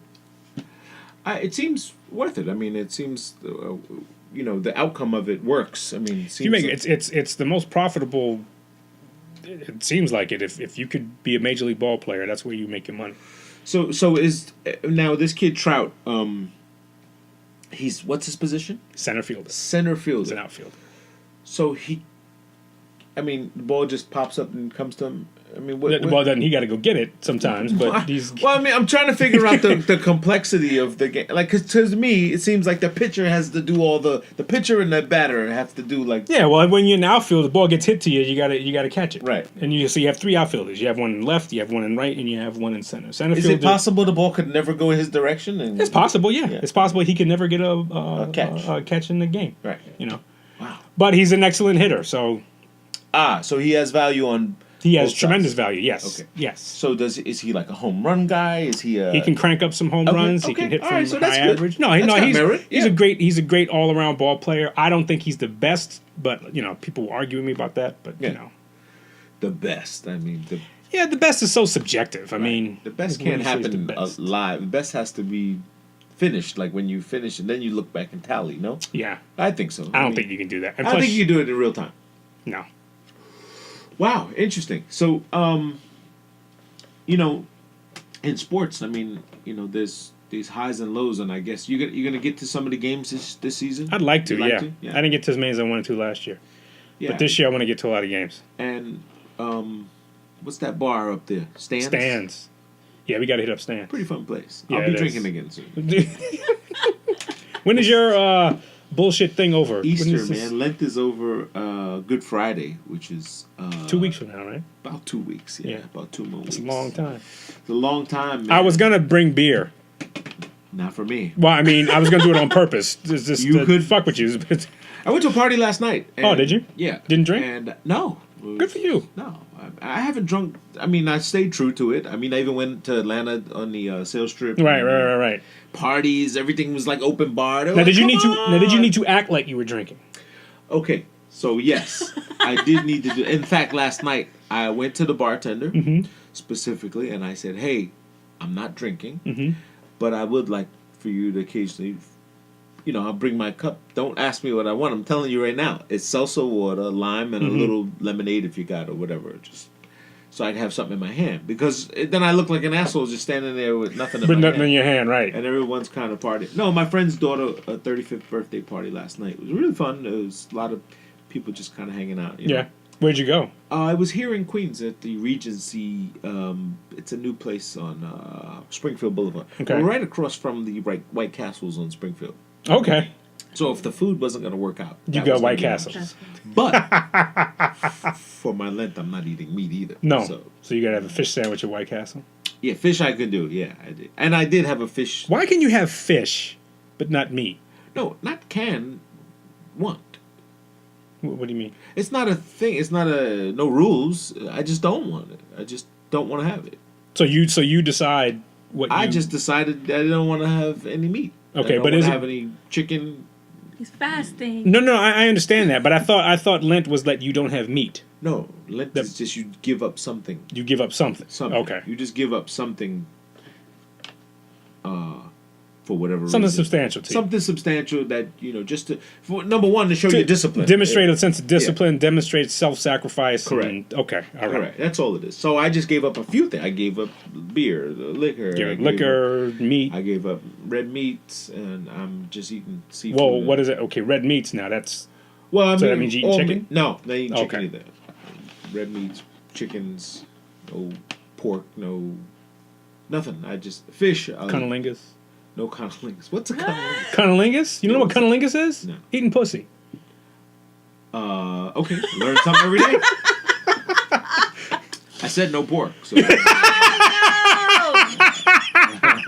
It seems worth it. I mean, it seems the outcome of it works. I mean, it seems it's the most profitable. It seems like it. If you could be a major league ball player, that's where you make your money. So is now this kid Trout? He's what's his position? Center fielder. Center fielder. He's an outfielder. So the ball just pops up and comes to him. I mean, well, then he got to go get it sometimes. But he's I'm trying to figure out the complexity of the game. Like, because to me, it seems like the pitcher has to do all the pitcher and the batter have to do like. Yeah, well, when you're in outfield, the ball gets hit to you. You gotta catch it. Right. And you have three outfielders. You have one in left, you have one in right, and you have one in center. Is it possible the ball could never go in his direction? It's possible. Yeah, it's possible he could never get a catch in the game. Right. Wow. But he's an excellent hitter, so. So he has value on. He has tremendous value. Yes. Okay. Yes. So is he like a home run guy? Is he a? He can crank up some home runs. He can hit from high average. No, he's a great all around ball player. I don't think he's the best, but people will argue with me about that. But the best. I mean, the best is so subjective. I mean, the best can't happen live. The best has to be finished. Like when you finish and then you look back and tally. No. Yeah. I think so. I don't think you can do that. And I think you can do it in real time. No. Wow, interesting. So, in sports, I mean, there's these highs and lows, and I guess you're gonna get to some of the games this season. I'd like to, yeah. I didn't get to as many as I wanted to last year, but this year I want to get to a lot of games. And what's that bar up there? Stands. Yeah, we got to hit up Stands. Pretty fun place. Yeah, I'll be drinking again soon. When is your bullshit thing over? Easter, man. Lent is over Good Friday, which is 2 weeks from now, right? About 2 weeks, yeah. About 2 more weeks. It's a long time. It's a long time, man. I was going to bring beer. Not for me. Well, I mean, I was going to do it on purpose. Just you could fuck with you. I went to a party last night. And, did you? Yeah. Didn't drink? And no. Good for you. No. I haven't drunk. I mean, I stayed true to it. I mean, I even went to Atlanta on the sales trip. Right. Parties, everything was like open bar. Now, did you need to act like you were drinking? Okay, so yes, I did need to do. In fact, last night I went to the bartender specifically, and I said, "Hey, I'm not drinking, but I would like for you to occasionally, I'll bring my cup. Don't ask me what I want. I'm telling you right now, it's salsa water, lime, and a little lemonade if you got or whatever. Just so I can have something in my hand because then I look like an asshole just standing there with nothing in your hand, right? And everyone's kind of partying. No, my friend's daughter, a 35th birthday party last night. It was really fun. It was a lot of people just kind of hanging out. Yeah. Where'd you go? I was here in Queens at the Regency. It's a new place on Springfield Boulevard. Okay. We're right across from the White Castles on Springfield. Okay. So if the food wasn't going to work out, you got White Castles. But for my Lent, I'm not eating meat either. No. So you got to have a fish sandwich at White Castle? Yeah, fish I could do. Yeah, I did. And I did have a fish. Why can you have fish, but not meat? No, not can. Want. What do you mean? It's not a thing. It's not no rules. I just don't want it. I just don't want to have it. So you decide what I just decided I don't want to have any meat. Okay, but is it have any chicken? He's fasting. No, I understand that, but I thought Lent was that you don't have meat. No, Lent is just you give up something. You give up something. Okay. You just give up something. For whatever something reason. Substantial to you. Something substantial that, just to, number one, to show you discipline. Demonstrate a sense of discipline, demonstrate self-sacrifice. Correct. Okay, all right. Correct. That's all it is. So I just gave up a few things. I gave up beer, liquor, meat. I gave up red meats, and I'm just eating seafood. Well, what is it? Okay, red meats now, that's... Well, I mean... So that means you eat chicken? No, they eat chicken either. Red meats, chickens, no pork, no... Nothing. I just... Fish. Cunnilingus? No cunnilingus. What's a cunnilingus? Cunnilingus? You don't know what cunnilingus is? No. Eating pussy. Okay, learn something every day. I said no pork. So. No!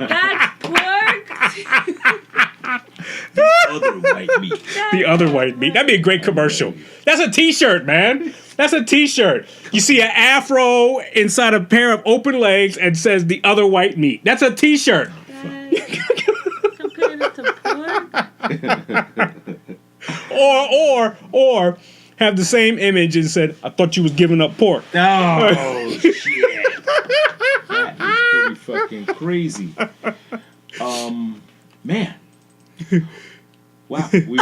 That's pork. Other white meat. The other white meat. That'd be a great commercial. That's a T-shirt, man. That's a T-shirt. You see an afro inside a pair of open legs and says the other white meat. That's a T-shirt. Comparing it to pork. Or have the same image and said, "I thought you was giving up pork." Oh shit! That is pretty fucking crazy. Man. Wow, we've.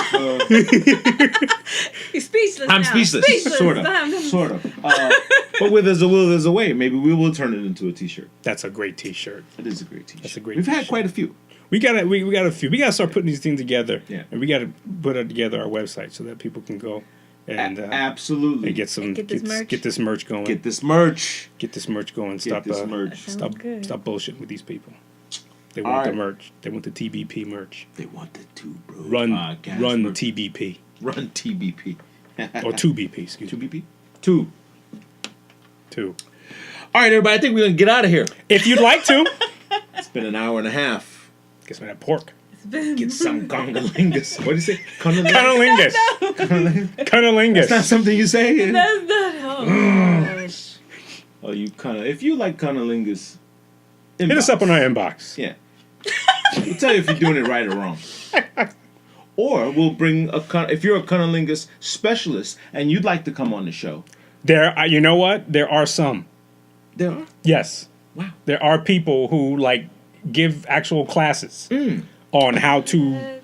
He's speechless. I'm now. speechless. Sort of. But where there's a will, there's a way. Maybe we will turn it into a T-shirt. That's a great T-shirt. It is a great T-shirt. That's a great. We've had T-shirt. quite a few. We got a few. We gotta start putting these things together. Yeah. And we gotta put together our website so that people can go and Absolutely and get this merch going. Get this merch. Get this merch going. Get this merch. Stop bullshitting with these people. They want the merch. They want the TBP merch. They want the Two Bros Run merch. TBP. Run TBP. Or 2BP, excuse me. 2BP? 2. 2. All right, everybody. I think we're going to get out of here. If you'd like to. It's been an hour and a half. Get some of that pork. Get some congolingus. What do you say? Cunnilingus. Cunnilingus. That's not something you say? That's not how. Oh, you if you like cunnilingus, hit us up on our inbox. Yeah. We'll tell you if you're doing it right or wrong. Or we'll bring if you're a cunnilingus specialist and you'd like to come on the show. You know what? There are some. There are? Yes. Wow. There are people who give actual classes on how to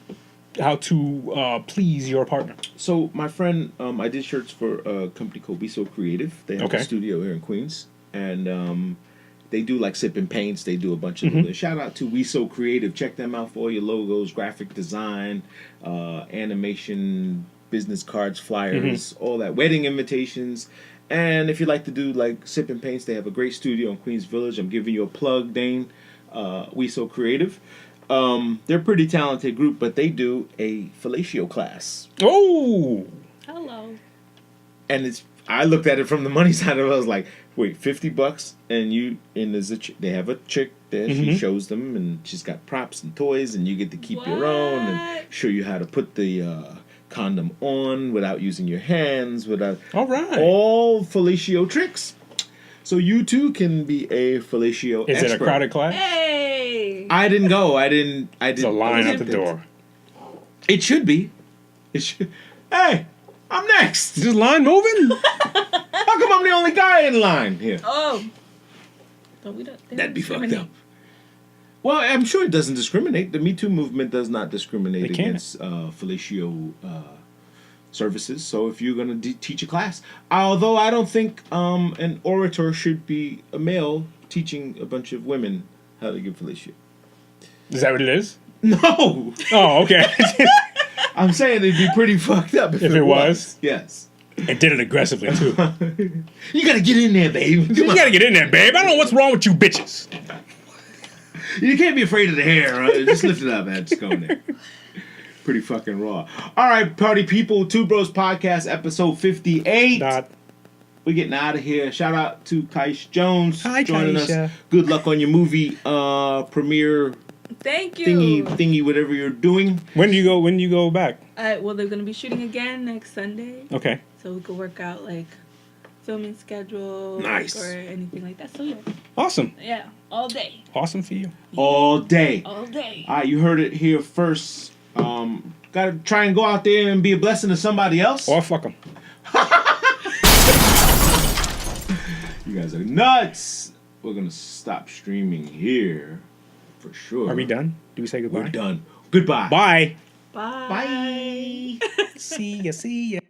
please your partner. So my friend, I did shirts for a company called Be So Creative. They have a studio here in Queens, and they do sipping paints. They do a bunch of shout out to We So Creative. Check them out for all your logos, graphic design, animation, business cards, flyers, all that, wedding invitations. And if you like to do sipping paints, they have a great studio in Queens Village. I'm giving you a plug, Dane. We So Creative. They're a pretty talented group, but they do a fellatio class. Oh, hello. And I looked at it from the money side of it. I was like, wait, $50, and they have a chick there. She shows them, and she's got props and toys, and you get to keep your own and show you how to put the condom on without using your hands, all fellatio tricks. So you too can be a fellatio expert. Is it a crowded class? Hey! I didn't go. I didn't. There's a line at the door. It should be. It should. Hey, I'm next. Is this line moving? How come I'm the only guy in line here? Oh. That'd be fucked up. Well, I'm sure it doesn't discriminate. The Me Too movement does not discriminate against fellatio services. So if you're going to teach a class, although I don't think an orator should be a male teaching a bunch of women how to give fellatio. Is that what it is? No. Oh, okay. I'm saying it'd be pretty fucked up if it was. Yes. And did it aggressively, too. You gotta get in there, babe. You gotta get in there, babe. I don't know what's wrong with you bitches. You can't be afraid of the hair. Just lift it up, man. Just go in there. Pretty fucking raw. All right, party people. Two Bros Podcast, episode 58. We're getting out of here. Shout out to Kaish Jones joining us. Good luck on your movie premiere. Thank you. Thingy, whatever you're doing. When do you go back? Well, they're gonna be shooting again next Sunday. Okay. So we could work out filming schedule. Nice. Or anything like that. So yeah. Awesome. Yeah, all day. Awesome for you. All day. All day. All right, you heard it here first. Gotta try and go out there and be a blessing to somebody else. Or fuck them. You guys are nuts. We're gonna stop streaming here for sure. Are we done? Do we say goodbye? We're done. Goodbye. Bye. Bye. Bye. See ya.